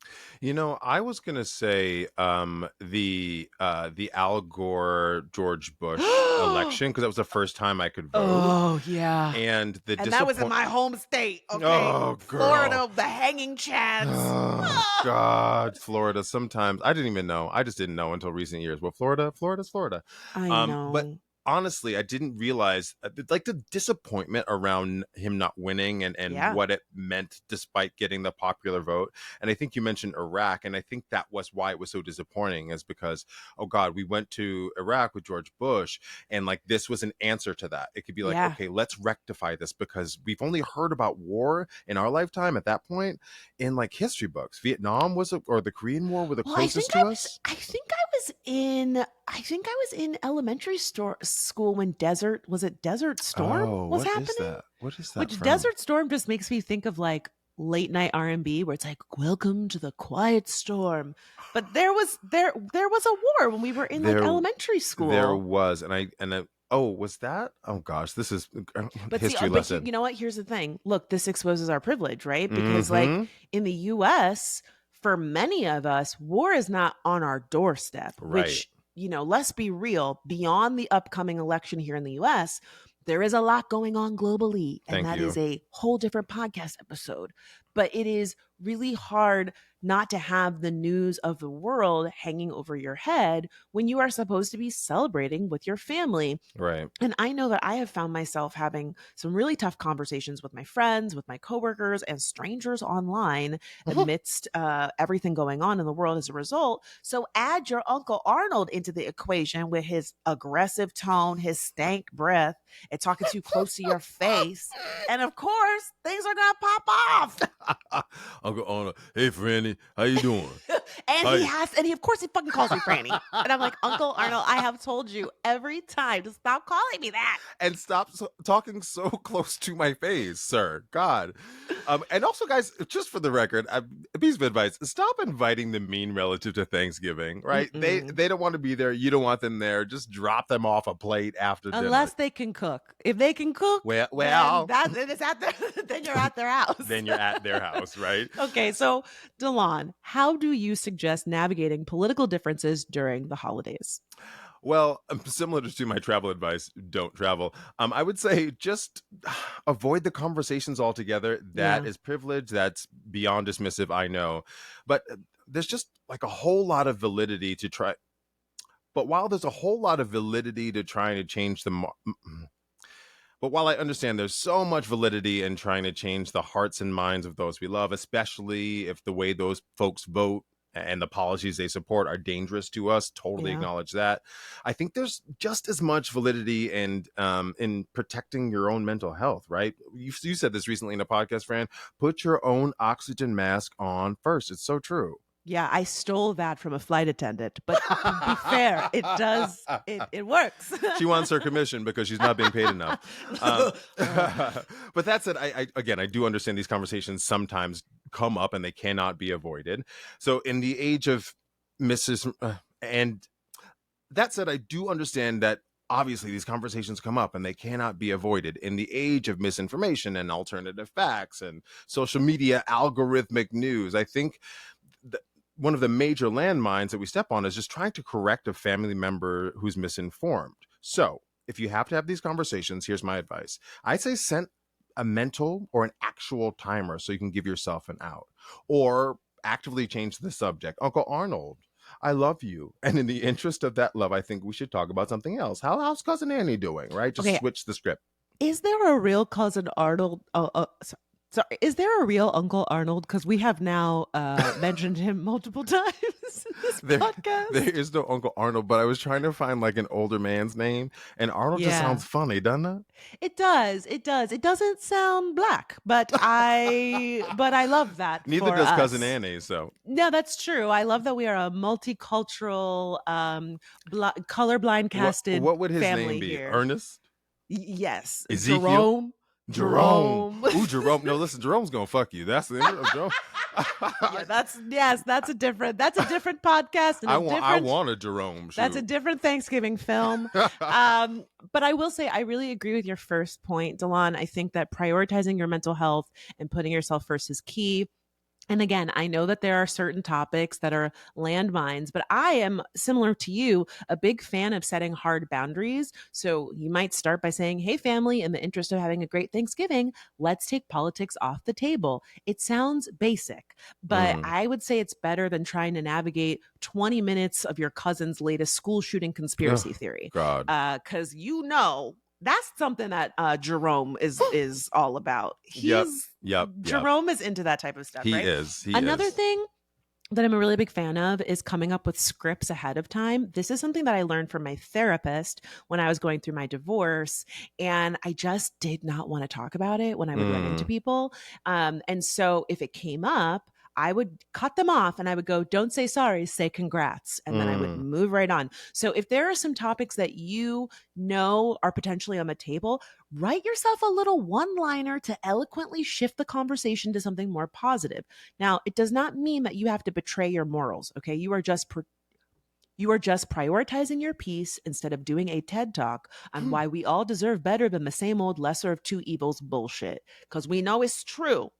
I was gonna say the Al Gore George Bush election, because that was the first time I could vote. Oh yeah, and that was in my home state. Okay, oh, girl. Florida, the hanging chads. Oh God, Florida. Sometimes I didn't even know. I just didn't know until recent years. Well, Florida's Florida. I know, but honestly, I didn't realize like the disappointment around him not winning and what it meant despite getting the popular vote. And I think you mentioned Iraq, and I think that was why it was so disappointing, is because, oh God, we went to Iraq with George Bush, and like this was an answer to that. It could be like, okay, let's rectify this, because we've only heard about war in our lifetime at that point in like history books. Vietnam or the Korean War were the closest to us. I think I was in elementary school when Desert Storm was happening. What is that? Which from? Desert Storm just makes me think of like late night R&B where it's like, welcome to the quiet storm. But there was a war when we were in like elementary school. There was, oh, was that? Oh gosh, this is but history lesson. You know what? Here's the thing. Look, this exposes our privilege, right? Because like in the US, for many of us, war is not on our doorstep, right. Which, let's be real, beyond the upcoming election here in the US, there is a lot going on globally, and that is a whole different podcast episode. But it is really hard not to have the news of the world hanging over your head when you are supposed to be celebrating with your family. Right. And I know that I have found myself having some really tough conversations with my friends, with my coworkers, and strangers online amidst everything going on in the world as a result. So add your Uncle Arnold into the equation with his aggressive tone, his stank breath, and talking too close to your face. And of course, things are going to pop off. Uncle Arnold, hey, Franny, how you doing? and he of course he fucking calls me Franny. And I'm like, Uncle Arnold, I have told you every time to stop calling me that. And stop talking so close to my face, sir. God. And also, guys, just for the record, a piece of advice, stop inviting the mean relative to Thanksgiving, right? Mm-mm. They don't want to be there. You don't want them there. Just drop them off a plate after dinner. Unless they can cook. If they can cook, well, then you're at their house. Then you're at their house, right? Okay, so Delon, how do you suggest navigating political differences during the holidays? Well, similar to my travel advice, don't travel. I would say just avoid the conversations altogether. That is privilege. That's beyond dismissive, I know. But there's just like a whole lot of validity to try. But while there's a whole lot of validity to trying to change but while I understand there's so much validity in trying to change the hearts and minds of those we love, especially if the way those folks vote and the policies they support are dangerous to us, totally acknowledge that. I think there's just as much validity in protecting your own mental health, right? You said this recently in a podcast, Fran. Put your own oxygen mask on first. It's so true. Yeah, I stole that from a flight attendant, but to be fair, it works. She wants her commission because she's not being paid enough. But that said, I do understand these conversations sometimes come up and they cannot be avoided. So in the age of and that said, I do understand that obviously these conversations come up and they cannot be avoided in the age of misinformation and alternative facts and social media algorithmic news. I think one of the major landmines that we step on is just trying to correct a family member who's misinformed. So if you have to have these conversations, here's my advice. I say set a mental or an actual timer so you can give yourself an out, or actively change the subject. Uncle Arnold, I love you. And in the interest of that love, I think we should talk about something else. How's Cousin Annie doing, right? Just switch the script. Is there a real Cousin Arnold? So is there a real Uncle Arnold? Because we have now mentioned him multiple times in this podcast. There is no Uncle Arnold, but I was trying to find like an older man's name, and Arnold just sounds funny, doesn't it? It does. It does. It doesn't sound black, but I love that. Neither does Cousin Annie. So no, that's true. I love that we are a multicultural, colorblind casted. What would his family name be? Here. Ernest? Yes. Ezekiel? Jerome. Ooh, Jerome. No, listen, Jerome's gonna fuck you. That's the end of Jerome. That's a different podcast. And I want a Jerome. Shoot. That's a different Thanksgiving film. But I will say I really agree with your first point, Delon. I think that prioritizing your mental health and putting yourself first is key. And again, I know that there are certain topics that are landmines, but I am, similar to you, a big fan of setting hard boundaries. So you might start by saying, hey, family, in the interest of having a great Thanksgiving, let's take politics off the table. It sounds basic, but I would say it's better than trying to navigate 20 minutes of your cousin's latest school shooting conspiracy theory. God. Because that's something that Jerome is all about. Jerome is into that type of stuff, right? He is. Another thing that I'm a really big fan of is coming up with scripts ahead of time. This is something that I learned from my therapist when I was going through my divorce, and I just did not want to talk about it when I would run into people. And so if it came up, I would cut them off and I would go, don't say sorry, say congrats. And then I would move right on. So if there are some topics that you know are potentially on the table, write yourself a little one-liner to eloquently shift the conversation to something more positive. Now, it does not mean that you have to betray your morals, okay? You are just prioritizing your peace instead of doing a TED talk on why we all deserve better than the same old lesser of two evils bullshit. Because we know it's true,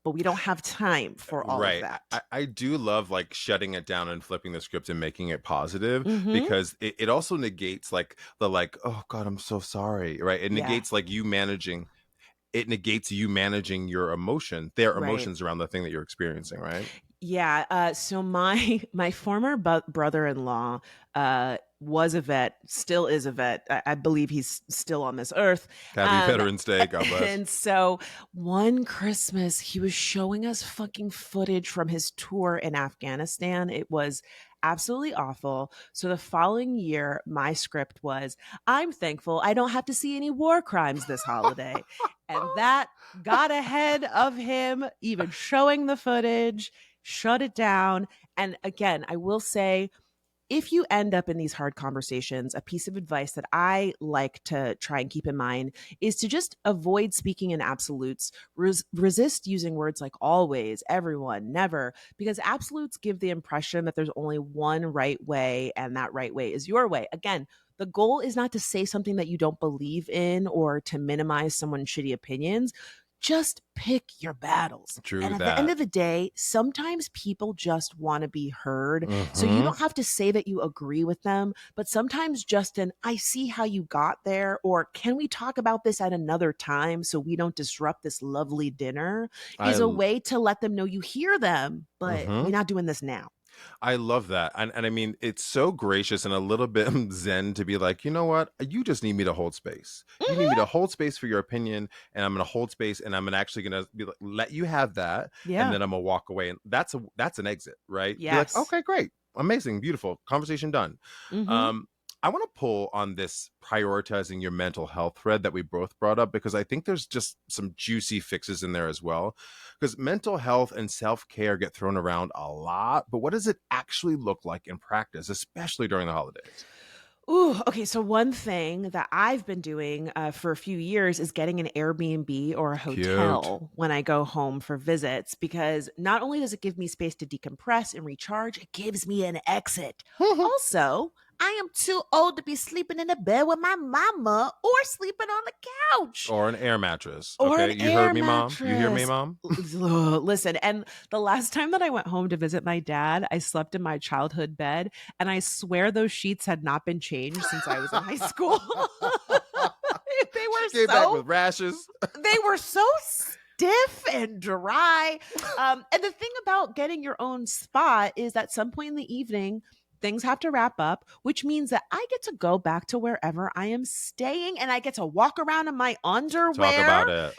but we don't have time for all of that. I do love like shutting it down and flipping the script and making it positive, Mhm. because it also negates like the like, oh God, I'm so sorry, right? It Yeah. negates like you managing your their Right. emotions around the thing that you're experiencing, right? Yeah. So my former brother-in-law was a vet, still is a vet. I believe he's still on this earth. Happy Veterans Day, God bless. And so one Christmas, he was showing us fucking footage from his tour in Afghanistan. It was absolutely awful. So the following year, my script was, I'm thankful I don't have to see any war crimes this holiday. And that got ahead of him even showing the footage, shut it down. And again, I will say, if you end up in these hard conversations, a piece of advice that I like to try and keep in mind is to just avoid speaking in absolutes. Resist using words like always, everyone, never, because absolutes give the impression that there's only one right way, and that right way is your way. Again, the goal is not to say something that you don't believe in or to minimize someone's shitty opinions. Just pick your battles. True and at that. the end of the day, sometimes people just want to be heard. So you don't have to say that you agree with them, but sometimes just I see how you got there, or can we talk about this at another time so we don't disrupt this lovely dinner, is a way to let them know you hear them, but we're not doing this now. I love that. And I mean, it's so gracious and a little bit zen to be like, you know what? You just need me to hold space. You need me to hold space for your opinion, and I'm going to hold space, and I'm actually going to be like, let you have that. Yeah. And then I'm going to walk away. And that's an exit, right? Yes. Be like, okay, great. Amazing. Beautiful. Conversation done. I want to pull on this prioritizing your mental health thread that we both brought up, because I think there's just some juicy fixes in there as well. Because mental health and self-care get thrown around a lot, but what does it actually look like in practice, especially during the holidays? Ooh, okay. So one thing that I've been doing for a few years is getting an Airbnb or a hotel when I go home for visits, because not only does it give me space to decompress and recharge, it gives me an exit. Also, I am too old to be sleeping in a bed with my mama or sleeping on the couch. Or an air mattress. Or Okay, an you air heard me, Mom? You hear me, mattress. Mom? Listen, and the last time that I went home to visit my dad, I slept in my childhood bed, and I swear those sheets had not been changed since I was in high school. They were Came back with rashes. They were so stiff and dry. And the thing about getting your own spot is at some point in the evening, things have to wrap up, which means that I get to go back to wherever I am staying, and I get to walk around in my underwear, Talk about it.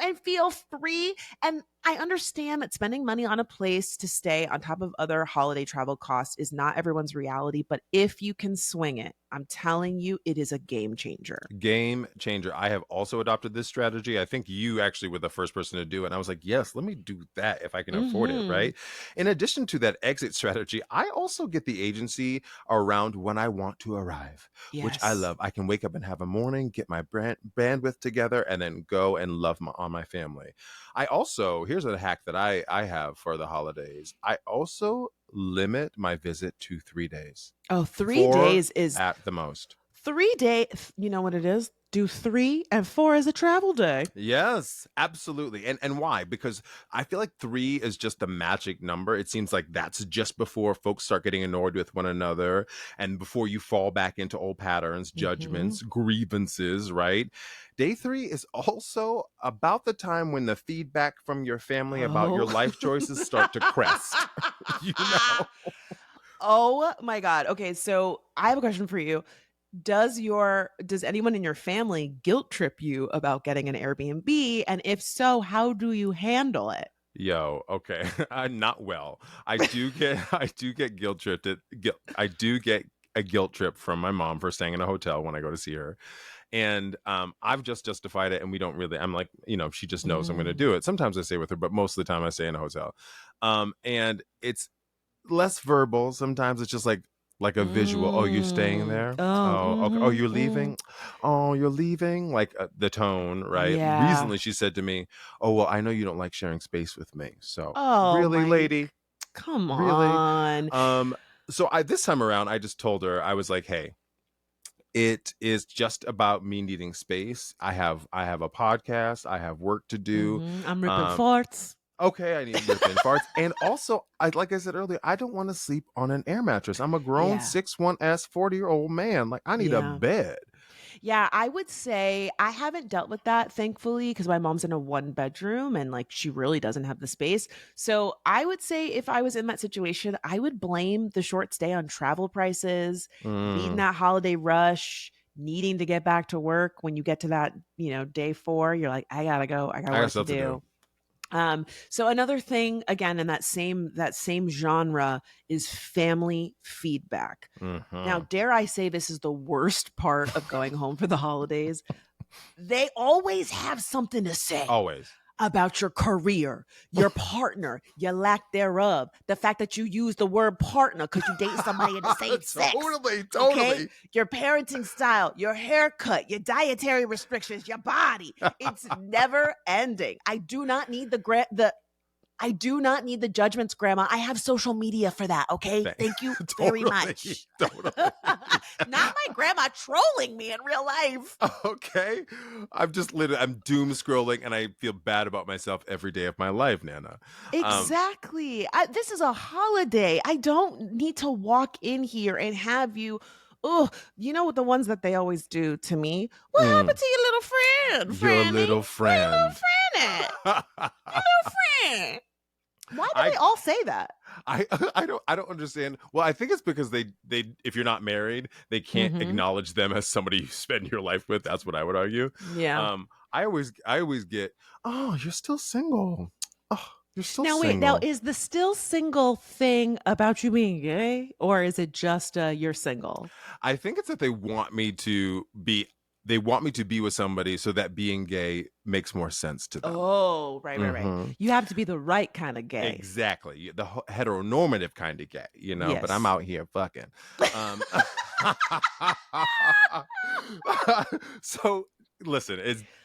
And feel free. And I understand that spending money on a place to stay on top of other holiday travel costs is not everyone's reality, but if you can swing it, I'm telling you, it is a game changer. Game changer. I have also adopted this strategy. I think you actually were the first person to do it. And I was like, yes, let me do that if I can afford it, right? In addition to that exit strategy, I also get the agency around when I want to arrive, which I love. I can wake up and have a morning, get my bandwidth together, and then go and love on my family. I also, here's a hack that I have for the holidays. I also limit my visit to 3 days. Oh, 3 days is at the most. 3 days. You know what it is? Do 3 and 4 as a travel day. Yes, absolutely. And why? Because I feel like 3 is just the magic number. It seems like that's just before folks start getting annoyed with one another, and before you fall back into old patterns, judgments, grievances, right? Day 3 is also about the time when the feedback from your family about your life choices start to crest. Oh my God. Okay, so I have a question for you. Does anyone in your family guilt trip you about getting an Airbnb? And if so, how do you handle it? Yo, okay. I'm not well. I do get guilt tripped. I do get a guilt trip from my mom for staying in a hotel when I go to see her. And I've just justified it, and we don't really. I'm like, she just knows I'm going to do it. Sometimes I stay with her, but most of the time I stay in a hotel. And it's less verbal. Sometimes it's just like a visual. Oh, you staying there? Oh, okay. Oh, you're leaving? Oh, you're leaving? Like the tone, right? Yeah. Recently she said to me, oh, well, I know you don't like sharing space with me. So Oh really, my, lady? come Really? on. So this time around, I just told her, I was like, hey, it is just about me needing space. I have a podcast. I have work to do. I'm ripping Um, farts. Okay, I need ripping farts. And also, like I said earlier, I don't want to sleep on an air mattress. I'm a grown Yeah. 6'1" 40-year-old man. Like, I need a Yeah. bed. Yeah, I would say I haven't dealt with that, thankfully, because my mom's in a 1 bedroom and like she really doesn't have the space. So I would say if I was in that situation, I would blame the short stay on travel prices, beating that holiday rush, needing to get back to work. When you get to that, day 4, you're like, I gotta go. I got I got work to stuff to do. do. So another thing, again, in that same genre is family feedback. Now, dare I say this is the worst part of going home for the holidays? They always have something to say. Always. About your career, your partner, your lack thereof, the fact that you use the word partner because you date somebody of the same sex. Totally. Okay? Your parenting style, your haircut, your dietary restrictions, your body. It's never ending. I do not need I do not need the judgments, Grandma. I have social media for that, okay? Thank you very much. Totally. Not my grandma trolling me in real life. Okay. I'm doom scrolling, and I feel bad about myself every day of my life, Nana. Exactly. This is a holiday. I don't need to walk in here and have you. Oh, you know what the ones that they always do to me? What happened to your little friend, Your Franny? little friend. Where your little friend at? Your little friend. Why do they all say that? I don't understand. Well, I think it's because they if you're not married, they can't acknowledge them as somebody you spend your life with. That's what I would argue. Yeah. I always get, oh, you're still single. Oh, you're still now, single. wait, now is the still single thing about you being gay, or is it just you're single? I think it's that they want me to be with somebody so that being gay makes more sense to them. Oh, right. You have to be the right kind of gay. Exactly. The heteronormative kind of gay, Yes. but I'm out here fucking. So listen,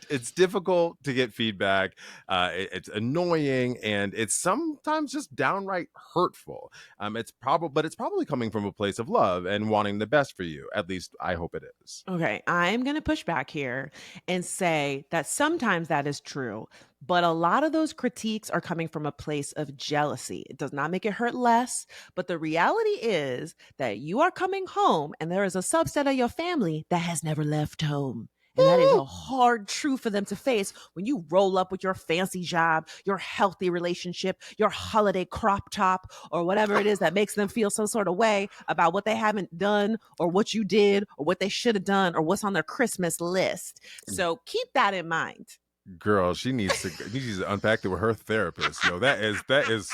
it's difficult to get feedback. It's annoying, and it's sometimes just downright hurtful. It's probably coming from a place of love and wanting the best for you. At least I hope it is. Okay, I'm going to push back here and say that sometimes that is true, but a lot of those critiques are coming from a place of jealousy. It does not make it hurt less, but the reality is that you are coming home and there is a subset of your family that has never left home. And that is a hard truth for them to face when you roll up with your fancy job, your healthy relationship, your holiday crop top, or whatever it is that makes them feel some sort of way about what they haven't done or what you did or what they should have done or what's on their Christmas list. So keep that in mind. Girl, she needs to unpack that with her therapist. That is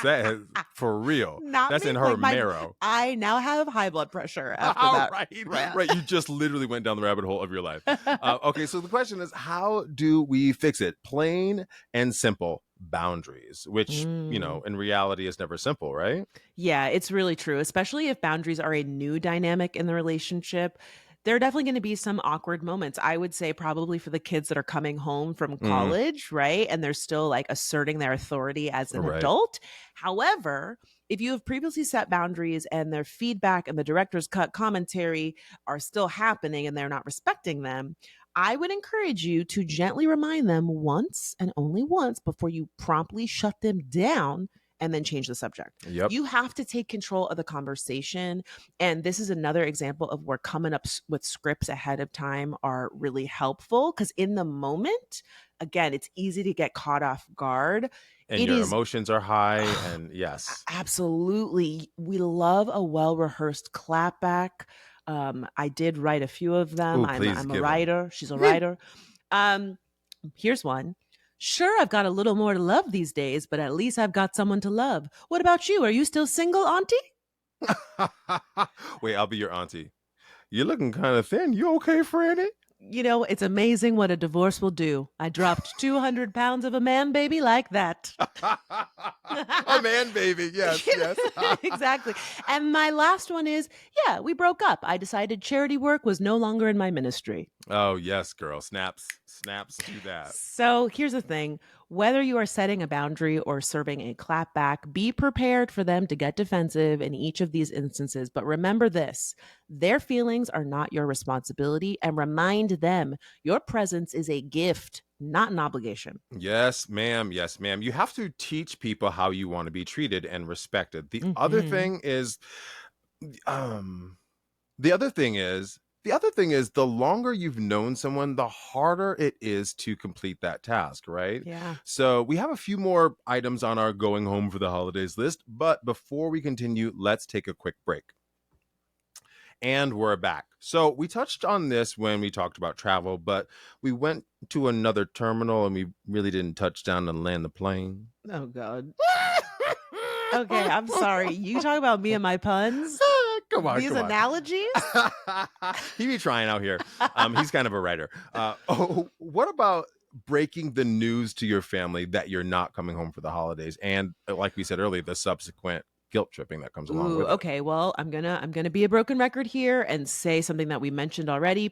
for real. Not That's me, in her like marrow. I now have high blood pressure after that. Right. You just literally went down the rabbit hole of your life. Okay, so the question is, how do we fix it? Plain and simple boundaries, which in reality is never simple, right? Yeah, it's really true, especially if boundaries are a new dynamic in the relationship. There are definitely going to be some awkward moments. I would say probably for the kids that are coming home from college, right? And they're still like asserting their authority as an adult. However, if you have previously set boundaries and their feedback and the director's cut commentary are still happening and they're not respecting them, I would encourage you to gently remind them once and only once before you promptly shut them down and then change the subject. Yep. You have to take control of the conversation. And this is another example of where coming up with scripts ahead of time are really helpful, because in the moment, again, it's easy to get caught off guard. And your emotions are high. And yes. Absolutely. We love a well-rehearsed clapback. I did write a few of them. Ooh, I'm a writer. She's a writer. Here's one. Sure, I've got a little more to love these days, but at least I've got someone to love. What about you? Are you still single, auntie? Wait, I'll be your auntie. You're looking kind of thin. You okay, Franny? You know, it's amazing what a divorce will do. I dropped 200 pounds of a man baby like that. A man baby. Yes, yes. Exactly. And my last one is, yeah, we broke up. I decided charity work was no longer in my ministry. Oh, yes, girl. Snaps. Snaps to that. So here's the thing, whether you are setting a boundary or serving a clapback, be prepared for them to get defensive in each of these instances. But remember this, their feelings are not your responsibility, and remind them your presence is a gift, not an obligation. Yes, ma'am. Yes, ma'am. You have to teach people how you want to be treated and respected. Hmm. Um, the other thing is the longer you've known someone, the harder it is to complete that task, right? Yeah. So we have a few more items on our going home for the holidays list, but before we continue, let's take a quick break. And we're back. So we touched on this when we talked about travel, but we went to another terminal and we really didn't touch down and land the plane. Oh, God. Okay, I'm sorry. You talk about me and my puns? Come on, These come on. analogies? He be trying out here. He's kind of a writer. What about breaking the news to your family that you're not coming home for the holidays? And like we said earlier, the subsequent guilt tripping that comes along Ooh, with it. okay. Well, I'm gonna be a broken record here and say something that we mentioned already.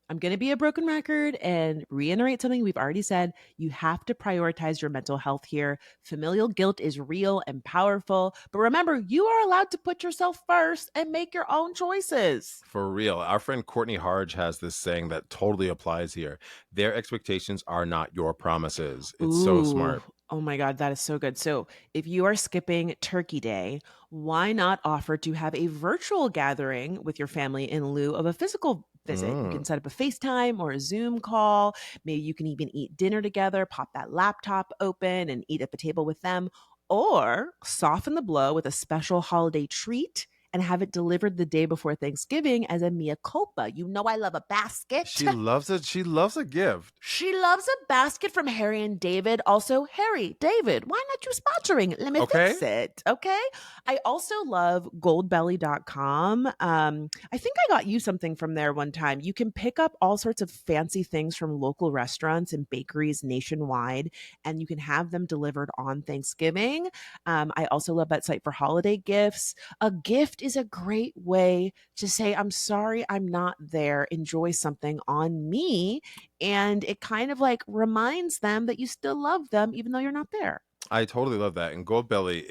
I'm gonna be a broken record and reiterate something we've already said. You have to prioritize your mental health here. Familial guilt is real and powerful, but remember, you are allowed to put yourself first and make your own choices. For real. Our friend Courtney Harge has this saying that totally applies here. Their expectations are not your promises. It's so Ooh, smart. oh my God, that is so good. So, if you are skipping Turkey Day, why not offer to have a virtual gathering with your family in lieu of a physical visit? You Mm. can set up a FaceTime or a Zoom call. Maybe you can even eat dinner together, pop that laptop open and eat at the table with them, or soften the blow with a special holiday treat and have it delivered the day before Thanksgiving as a mea culpa. You know, I love a basket. She loves it. She loves a gift. She loves a basket from Harry and David. Also, Harry, David, why not you sponsoring? Let me Okay. fix it. Okay. I also love goldbelly.com. I think I got you something from there one time. You can pick up all sorts of fancy things from local restaurants and bakeries nationwide, and you can have them delivered on Thanksgiving. I also love that site for holiday gifts. A gift is a great way to say, I'm sorry I'm not there. Enjoy something on me, and it kind of like reminds them that you still love them even though you're not there. I totally love that. And Goldbelly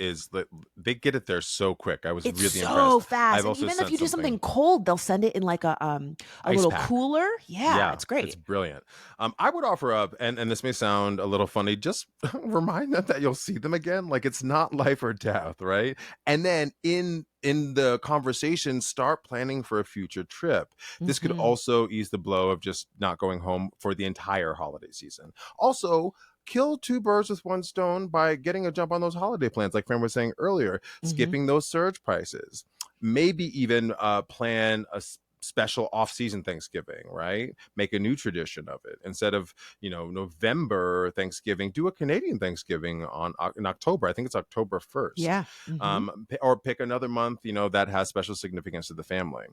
they get it there so quick. I was It's really so impressed. fast. I've And also even if sent you do something something cold, they'll send it in like a ice little pack. cooler. Yeah, Yeah, it's it's great. brilliant. I would offer up, and this may sound a little funny, just remind them that you'll see them again. Like it's not life or death, right? And then in the conversation, start planning for a future trip. This could Hmm. also ease the blow of just not going home for the entire holiday season. Also, kill two birds with one stone by getting a jump on those holiday plans, like Fran was saying earlier, Hmm. skipping those surge prices. Maybe even plan a special off-season Thanksgiving, right? Make a new tradition of it. Instead of, November Thanksgiving, do a Canadian Thanksgiving in October. I think it's October 1st. Yeah. Hmm. Or pick another month, that has special significance to the family.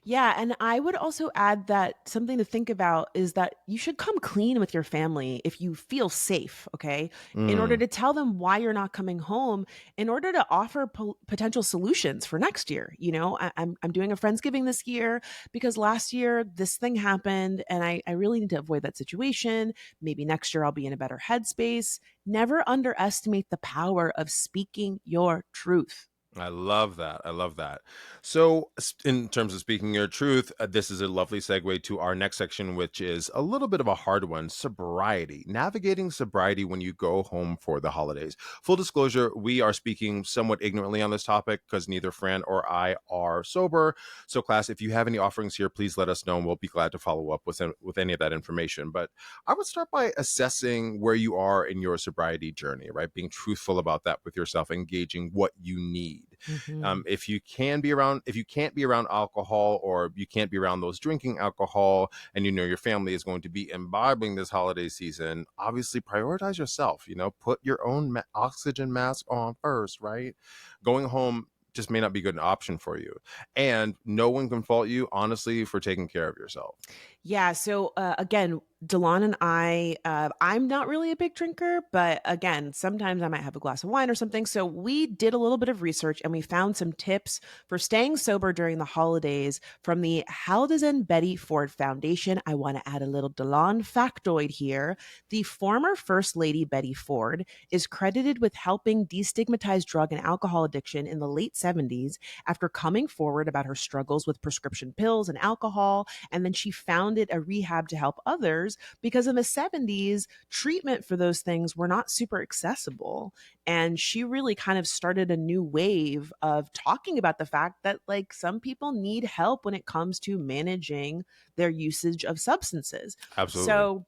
Yeah, and I would also add that something to think about is that you should come clean with your family if you feel safe, okay? In order Mm. to tell them why you're not coming home, in order to offer potential solutions for next year. You know, I'm doing a Friendsgiving this year because last year this thing happened and I really need to avoid that situation. Maybe next year I'll be in a better headspace. Never underestimate the power of speaking your truth. I love that. I love that. So, in terms of speaking your truth, this is a lovely segue to our next section, which is a little bit of a hard one: sobriety. Navigating sobriety when you go home for the holidays. Full disclosure, we are speaking somewhat ignorantly on this topic because neither Fran or I are sober. So, class, if you have any offerings here, please let us know and we'll be glad to follow up with any of that information. But I would start by assessing where you are in your sobriety journey, right? Being truthful about that with yourself, engaging what you need. Mhm. If you can't be around alcohol, or you can't be around those drinking alcohol, and your family is going to be imbibing this holiday season, obviously prioritize yourself. Put your own oxygen mask on first, right? Going home just may not be a good option for you. And no one can fault you, honestly, for taking care of yourself. Yeah. So again, Delon and I'm not really a big drinker, but again, sometimes I might have a glass of wine or something. So we did a little bit of research and we found some tips for staying sober during the holidays from the Haldane Betty Ford Foundation. I want to add a little Delon factoid here. The former First Lady Betty Ford is credited with helping destigmatize drug and alcohol addiction in the late 70s after coming forward about her struggles with prescription pills and alcohol. And then she founded a rehab to help others because in the 70s, treatment for those things were not super accessible. And she really kind of started a new wave of talking about the fact that like some people need help when it comes to managing their usage of substances. Absolutely. So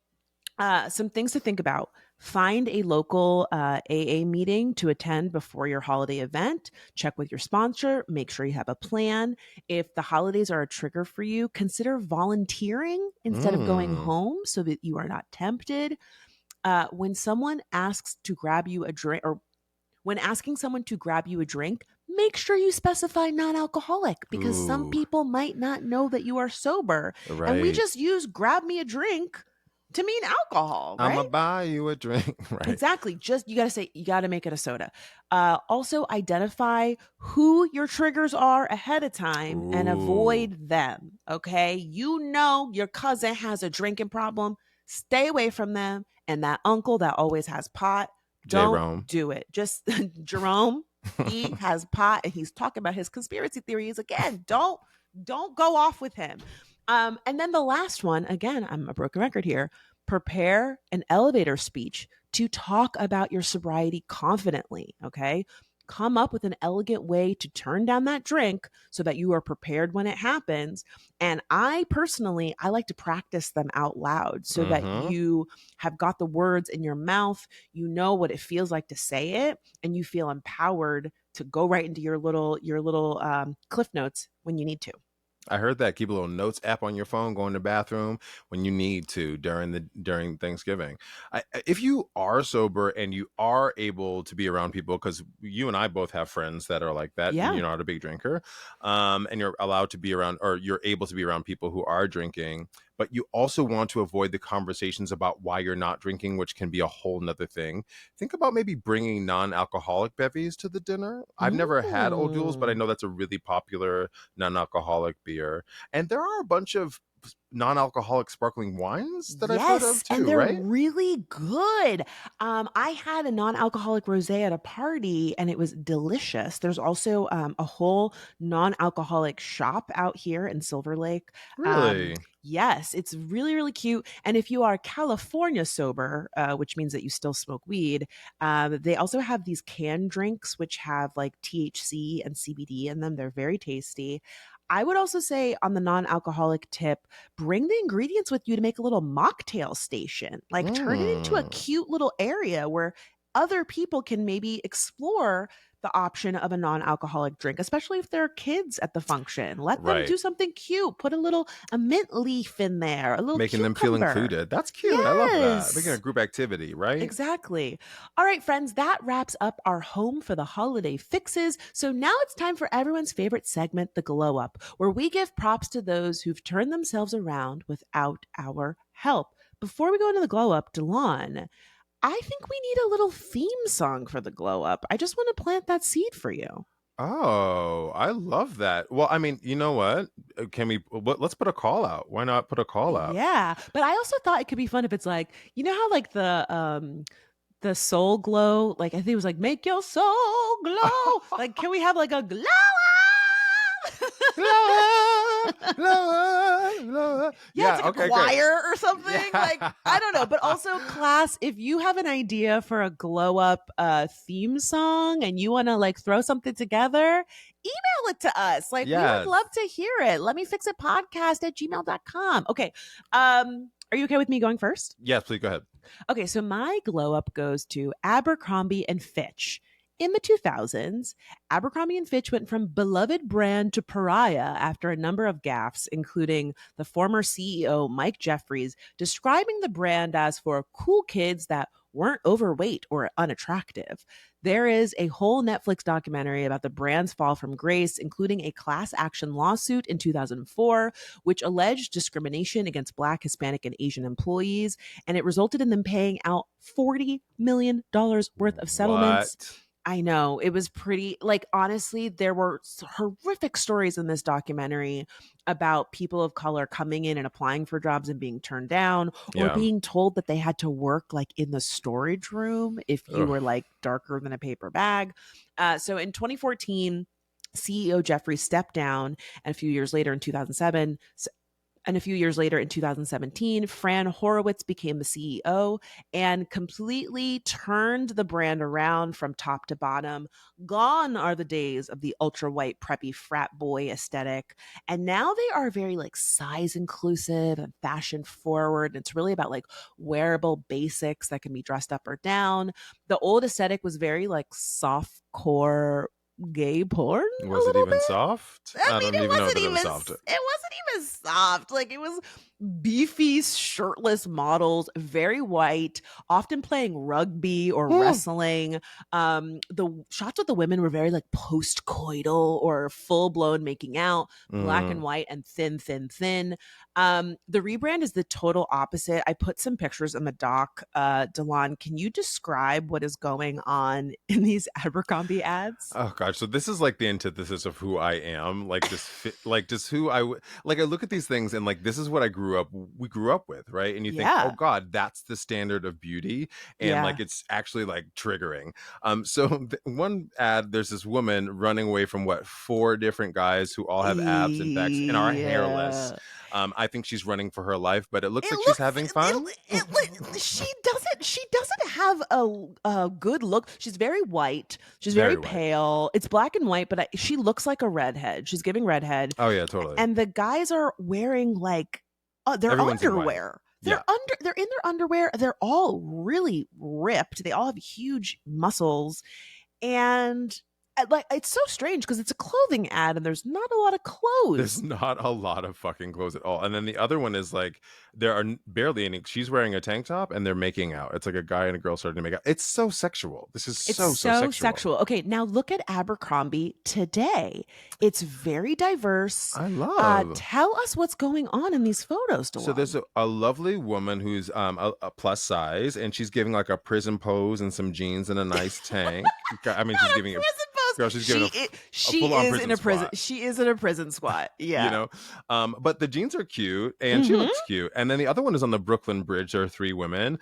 some things to think about. Find a local AA meeting to attend before your holiday event. Check with your sponsor. Make sure you have a plan. If the holidays are a trigger for you, consider volunteering instead of going home so that you are not tempted. When someone asks to grab you a drink, or when asking someone to grab you a drink, make sure you specify non-alcoholic because some people might not know that you are sober. Right. And we just use grab me a drink to mean alcohol, right? I'm gonna buy you a drink. Right. Exactly. Just you got to make it a soda. Also identify who your triggers are ahead of time and avoid them. Okay. You know, your cousin has a drinking problem. Stay away from them. And that uncle that always has pot, don't Jerome. do it. Just Jerome, he has pot and he's talking about his conspiracy theories again. Don't go off with him. And then the last one, again, I'm a broken record here. Prepare an elevator speech to talk about your sobriety confidently. Okay. Come up with an elegant way to turn down that drink so that you are prepared when it happens. And I personally, I like to practice them out loud so that you have got the words in your mouth. You know what it feels like to say it, and you feel empowered to go right into your little cliff notes when you need to. I heard that. Keep a little notes app on your phone, go in the bathroom when you need to during Thanksgiving. If you are sober and you are able to be around people, because you and I both have friends that are like that, Yeah. and you're not a big drinker, and you're allowed to be around, or you're able to be around people who are drinking, but you also want to avoid the conversations about why you're not drinking, which can be a whole nother thing. Think about maybe bringing non-alcoholic bevies to the dinner. I've never had Old Jules, but I know that's a really popular non-alcoholic beer. And there are a bunch of non-alcoholic sparkling wines that I've heard of too, and they're right? really good. I had a non-alcoholic rosé at a party and it was delicious. There's also a whole non-alcoholic shop out here in Silver Lake. Really? Yes, it's really, really cute. And if you are California sober, which means that you still smoke weed, they also have these canned drinks which have like THC and CBD in them. They're very tasty. I would also say on the non-alcoholic tip, bring the ingredients with you to make a little mocktail station. Like turn it into a cute little area where other people can maybe explore the option of a non-alcoholic drink, especially if there are kids at the function. Let them do something cute. Put a mint leaf in there, a little making cucumber. them feel included. That's cute. Yes. I love that. Making a group activity, right? Exactly. All right, friends, that wraps up our home for the holiday fixes. So now it's time for everyone's favorite segment, the Glow Up, where we give props to those who've turned themselves around without our help. Before we go into the Glow Up, Delon, I think we need a little theme song for the Glow Up. I just want to plant that seed for you. Oh, I love that. Well, I mean, you know what? Let's put a call out. Why not put a call out? Yeah. But I also thought it could be fun if it's like, you know how like the soul glow, like I think it was like make your soul glow. Like, can we have like a glow Lower. Yeah, it's like a choir or something. Yeah. Like, I don't know. But also, class, if you have an idea for a glow up theme song and you want to like throw something together, email it to us. Like, we would love to hear it. Let me fix it podcast@gmail.com. Okay. Are you okay with me going first? Yes, please go ahead. Okay, so my glow up goes to Abercrombie and Fitch. In the 2000s, Abercrombie & Fitch went from beloved brand to pariah after a number of gaffes, including the former CEO Mike Jeffries describing the brand as for cool kids that weren't overweight or unattractive. There is a whole Netflix documentary about the brand's fall from grace, including a class action lawsuit in 2004, which alleged discrimination against Black, Hispanic, and Asian employees, and it resulted in them paying out $40 million worth of settlements. What? I know. It was pretty, like, honestly, there were horrific stories in this documentary about people of color coming in and applying for jobs and being turned down, or being told that they had to work like in the storage room if you were like darker than a paper bag. So in 2014, CEO Jeffrey stepped down, and a few years later in 2017, Fran Horowitz became the CEO and completely turned the brand around from top to bottom. Gone are the days of the ultra white preppy frat boy aesthetic. And now they are very like size inclusive and fashion forward. It's really about like wearable basics that can be dressed up or down. The old aesthetic was very like soft core gay porn. Was it even soft? I mean, don't even know that it was soft. It wasn't even soft. Like, it was beefy, shirtless models, very white, often playing rugby or wrestling. The shots with the women were very like post-coital or full-blown making out, black and white and thin, thin, thin. The rebrand is the total opposite. I put some pictures in the doc. Delon, can you describe what is going on in these Abercrombie ads? Oh gosh, so this is like the antithesis of who I am. Like just who I like. I look at these things and like this is what we grew up with, right? And you think, oh God, that's the standard of beauty, and like it's actually like triggering. So one ad, there's this woman running away from 4 different guys who all have abs and backs and are hairless. I think she's running for her life, but it looks like she's having fun. She doesn't have a good look. She's very white. She's very pale. It's black and white, but she looks like a redhead. She's giving redhead. Oh yeah, totally. And the guys are wearing like their Everyone's underwear. They're in their underwear. They're all really ripped. They all have huge muscles, and like it's so strange because it's a clothing ad and there's not a lot of clothes. There's not a lot of fucking clothes at all. And then the other one is like there are barely any. She's wearing a tank top and they're making out. It's like a guy and a girl starting to make out. It's so sexual. This is so sexual. Okay, now look at Abercrombie today. It's very diverse. I love. Tell us what's going on in these photos, Delon. So there's a lovely woman who's a plus size, and she's giving like a prison pose and some jeans and a nice tank. I mean, she's giving a prison pose. Girl, she's giving she is in a prison. She is in a prison squat. Yeah, you know. But the jeans are cute, and she looks cute. And then the other one is on the Brooklyn Bridge. There are 3 women.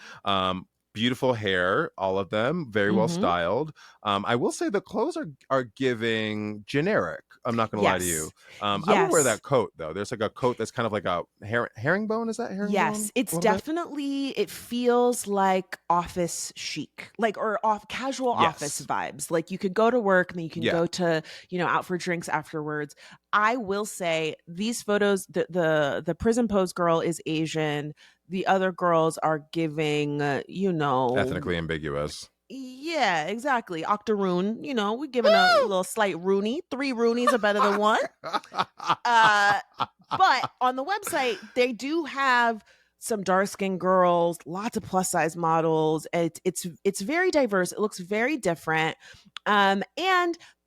Beautiful hair, all of them, very well styled. I will say the clothes are giving generic. I'm not going to lie to you. I would wear that coat though. There's like a coat that's kind of like a herringbone. Is that herringbone? Yes, it's definitely. It feels like office chic, like or casual office vibes. Like you could go to work and then you can go to out for drinks afterwards. I will say these photos. The prison pose girl is Asian. The other girls are giving, ethnically ambiguous. Yeah, exactly. Octoroon, we're giving a little slight Rooney. 3 Roonies are better than 1. But on the website, they do have some dark-skinned girls, lots of plus-size models. It's very diverse. It looks very different. And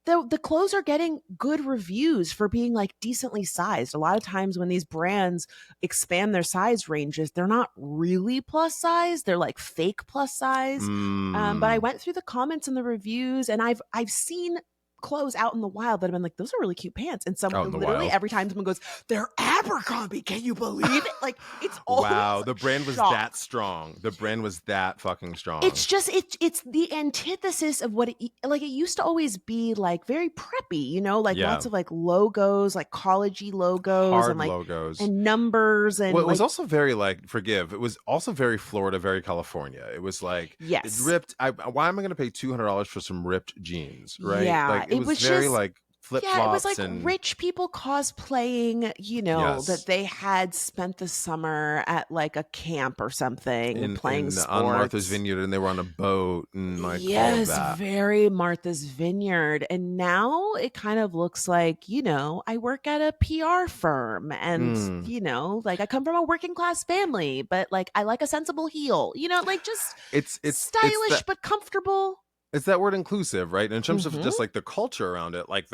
the clothes are getting good reviews for being like decently sized. A lot of times when these brands expand their size ranges, they're not really plus size. They're like fake plus size. But I went through the comments and the reviews, and I've seen clothes out in the wild that have been like, those are really cute pants. And someone literally every time someone goes, they're Abercrombie. Can you believe it? Like it's always wow. The brand was that strong. The brand was that fucking strong. It's just it's the antithesis of what it used to always be like very preppy, lots of like logos, like college-y logos. Hard and like logos and numbers. And it was also very like it was also very Florida, very California. It was like ripped. Why am I going to pay $200 for some ripped jeans? Right? Yeah. Like, it was very like Yeah, it was flip-flops like and rich people cosplaying, that yes. they had spent the summer at like a camp or something playing In on Martha's sports. Vineyard, and they were on a boat and like all of Yes, that. very Martha's Vineyard. And now it kind of looks like, I work at a PR firm and, Mm. like I come from a working class family, but like I like a sensible heel, like just It's stylish that but comfortable. it's that word inclusive, right? In terms of Hmm. just like the culture around it, like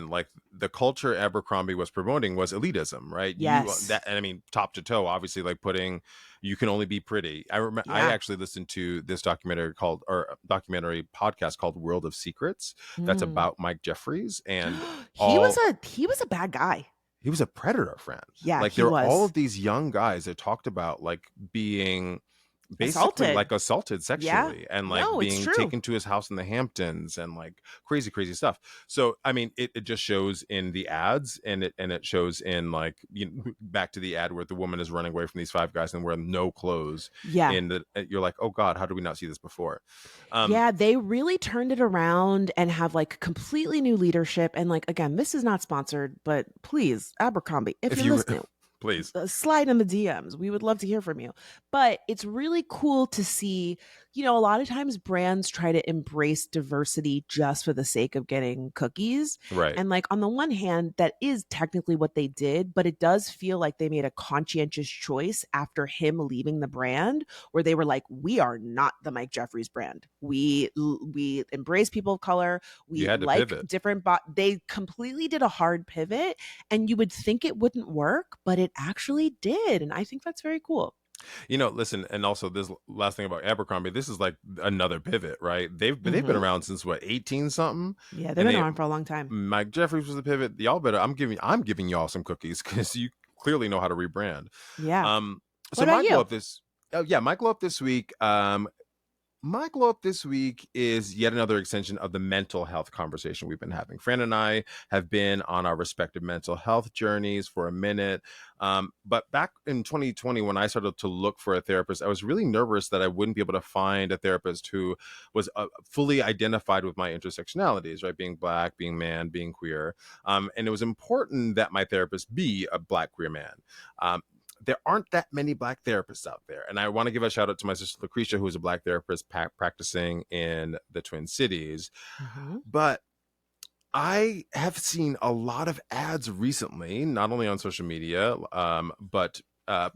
like the culture Abercrombie was promoting was elitism, right? Yes. And I mean top to toe, obviously, like putting you can only be pretty. I remember I Yeah. actually listened to this documentary podcast called World of Secrets that's Mm. about Mike Jeffries and he was all a bad guy. he was a predator, friend. Yeah, Like he there were all was of these young guys that talked about like being basically assaulted. like assaulted Yeah. sexually and like No, it's being true. taken to his house in the Hamptons and like crazy stuff. So I mean it just shows in the ads and it shows in like back to the ad where the woman is running away from these five guys and wearing no clothes Yeah. in the you're like, oh god, how did we not see this before? Yeah, they really turned it around and have like completely new leadership. And like, again, this is not sponsored, but please, Abercrombie, if If you're you listening, please. slide in the DMs. We would love to hear from you. But it's really cool to see, a lot of times brands try to embrace diversity just for the sake of getting cookies. Right. And like on the one hand, that is technically what they did, but it does feel like they made a conscientious choice after him leaving the brand where they were like, we are not the Mike Jeffries brand. We embrace people of color. You We had to like pivot. different they completely did a hard pivot, and you would think it wouldn't work, but it actually did. And I think that's very cool. Listen, and also this last thing about Abercrombie, this is like another pivot, right? They've been Hmm. around since what, 18 something? Yeah, they've And been they around for a long time. Mike Jeffries was the pivot. Y'all better I'm giving y'all some cookies because you clearly know how to rebrand. Yeah. So What about my glow you? up this my glow up this week. My glow up this week is yet another extension of the mental health conversation we've been having. Fran and I have been on our respective mental health journeys for a minute. But back in 2020, when I started to look for a therapist, I was really nervous that I wouldn't be able to find a therapist who was fully identified with my intersectionalities, right? Being Black, being man, being queer. And it was important that my therapist be a Black queer man. There aren't that many Black therapists out there. And I want to give a shout out to my sister Lucretia, who is a Black therapist practicing in the Twin Cities. Hmm. But I have seen a lot of ads recently, not only on social media, but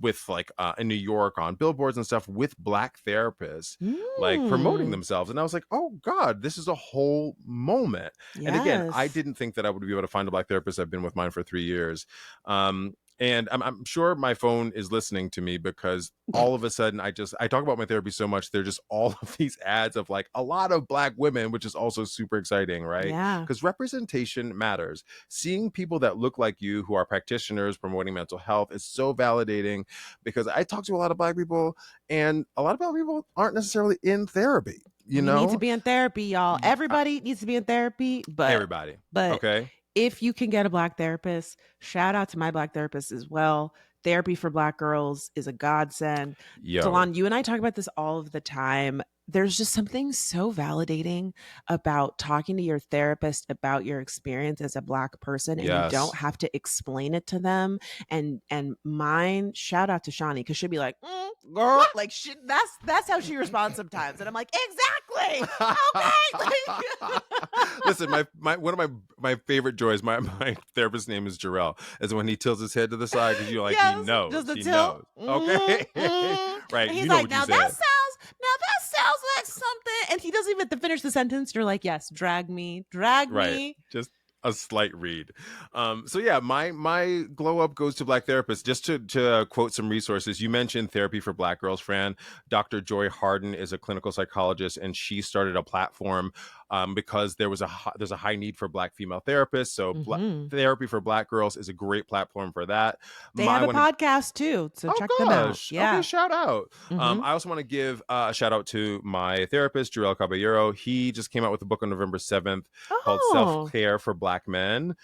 with like in New York on billboards and stuff with Black therapists like promoting Mm. themselves. And I was like, oh God, this is a whole moment. And again, I Yes. didn't think that I would be able to find a Black therapist. I've been with mine for 3 years. And I'm sure my phone is listening to me because all of a sudden I talk about my therapy so much. They're just all of these ads of like a lot of Black women, which is also super exciting, right? Yeah. Because representation matters. Seeing people that look like you who are practitioners promoting mental health is so validating because I talk to a lot of Black people and a lot of Black people aren't necessarily in therapy, We need to be in therapy, y'all. Uh, Everybody needs to be in therapy, everybody. but Okay. if you can get a Black therapist, shout out to my Black therapist as well. Therapy for Black girls is a godsend. Yo. Talon, you and I talk about this all of the time. There's just something so validating about talking to your therapist about your experience as a Black person, and you don't Yes. have to explain it to them. And mine, shout out to Shawnee, because she'll be like, girl, like that's how she responds sometimes, and I'm like, exactly, okay. Listen, my one of my favorite joys, my therapist's name is Jarrell, is when he tilts his head to the side because you're like, Yes, he knows. just the He tilt. knows. Okay. Right. And he's You know like, what you now said. that sounds like something. And he doesn't even have to finish the sentence. You're like, yes, drag me. Right. Just a slight read. So yeah, my glow up goes to Black therapists. Just to quote some resources, you mentioned Therapy for Black Girls, Fran. Dr. Joy Harden is a clinical psychologist, and she started a platform because there's a high need for Black female therapists. So Mhm. Therapy for Black Girls is a great platform for that. They have a podcast too, so check them out. Okay, Yeah. shout out. Mhm. I also want to give a shout out to my therapist, Jarrell Caballero. He just came out with a book on November 7th called Oh. Self-Care for Black Men,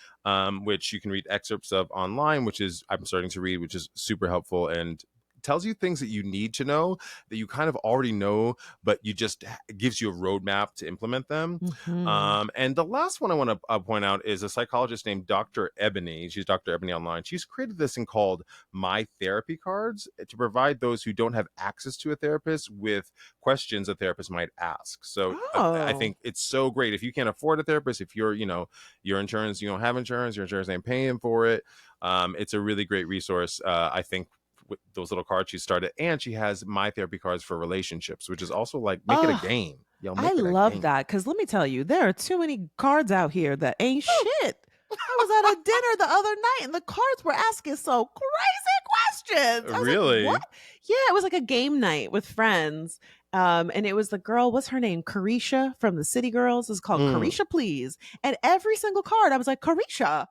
which you can read excerpts of online, which is I'm starting to read, which is super helpful and tells you things that you need to know, that you kind of already know, but it gives you a roadmap to implement them. And the last one I want to point out is a psychologist named Dr. Ebony. She's Dr. Ebony online. She's created this thing called My Therapy Cards to provide those who don't have access to a therapist with questions a therapist might ask. So I think it's so great. If you can't afford a therapist, if you're, your insurance, you don't have insurance, your insurance ain't paying for it, it's a really great resource. I think with those little cards she started, and she has My Therapy Cards for relationships, which is also like, make it a game. I love that, because let me tell you, there are too many cards out here that ain't shit. I was at a dinner the other night and the cards were asking so crazy questions. I was really? like, what? Yeah, it was like a game night with friends. And it was the girl, what's her name? Carisha from the City Girls. It's called Carisha Please. And every single card, I was like, Carisha.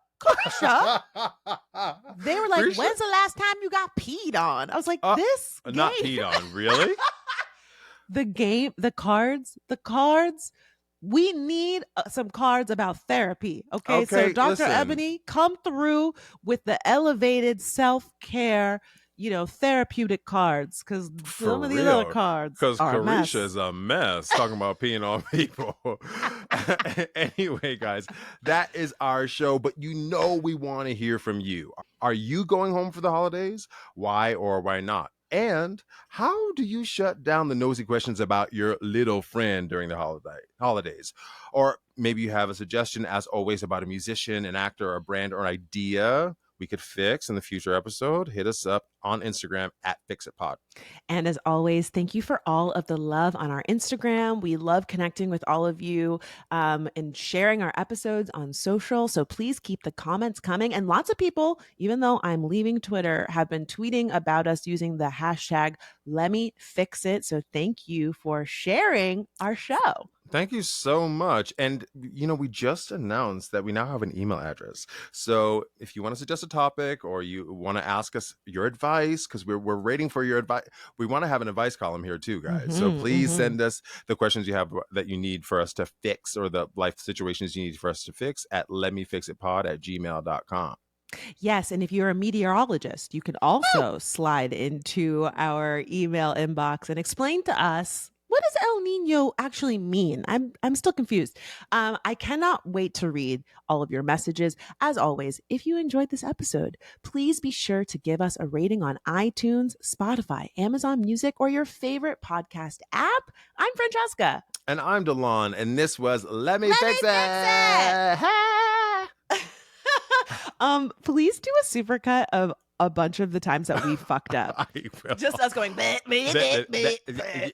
They were like, when's the last time you got peed on? I was like, this game. Not peed on, really? The cards, we need some cards about therapy. Okay, so Dr. Ebony, come through with the elevated self-care, therapeutic cards, because some of these other cards because Carisha is a mess talking about peeing on people. Anyway, guys, that is our show, but we want to hear from you. Are you going home for the holidays? Why or why not? And how do you shut down the nosy questions about your little friend during the holidays? Or maybe you have a suggestion, as always, about a musician, an actor, or a brand, or an idea we could fix in the future episode. Hit us up on Instagram at FixItPod. And as always, thank you for all of the love on our Instagram. We love connecting with all of you and sharing our episodes on social. So please keep the comments coming. And lots of people, even though I'm leaving Twitter, have been tweeting about us using the hashtag #LemmeFixIt. So thank you for sharing our show. Thank you so much. And, we just announced that we now have an email address. So if you want to suggest a topic or you want to ask us your advice, because we're waiting for your advice. We want to have an advice column here too, guys. So please send us the questions you have that you need for us to fix, or the life situations you need for us to fix, at lemmefixitpod@gmail.com. Yes, and if you're a meteorologist, you can also slide into our email inbox and explain to us, what does El Nino actually mean? I'm still confused. I cannot wait to read all of your messages. As always, if you enjoyed this episode, please be sure to give us a rating on iTunes, Spotify, Amazon Music, or your favorite podcast app. I'm Francesca. And I'm DeLon, and this was Let Me Fix It. Please do a supercut of a bunch of the times that we fucked up. I will. Just us going, bleh, bleh, bleh, bleh, bleh.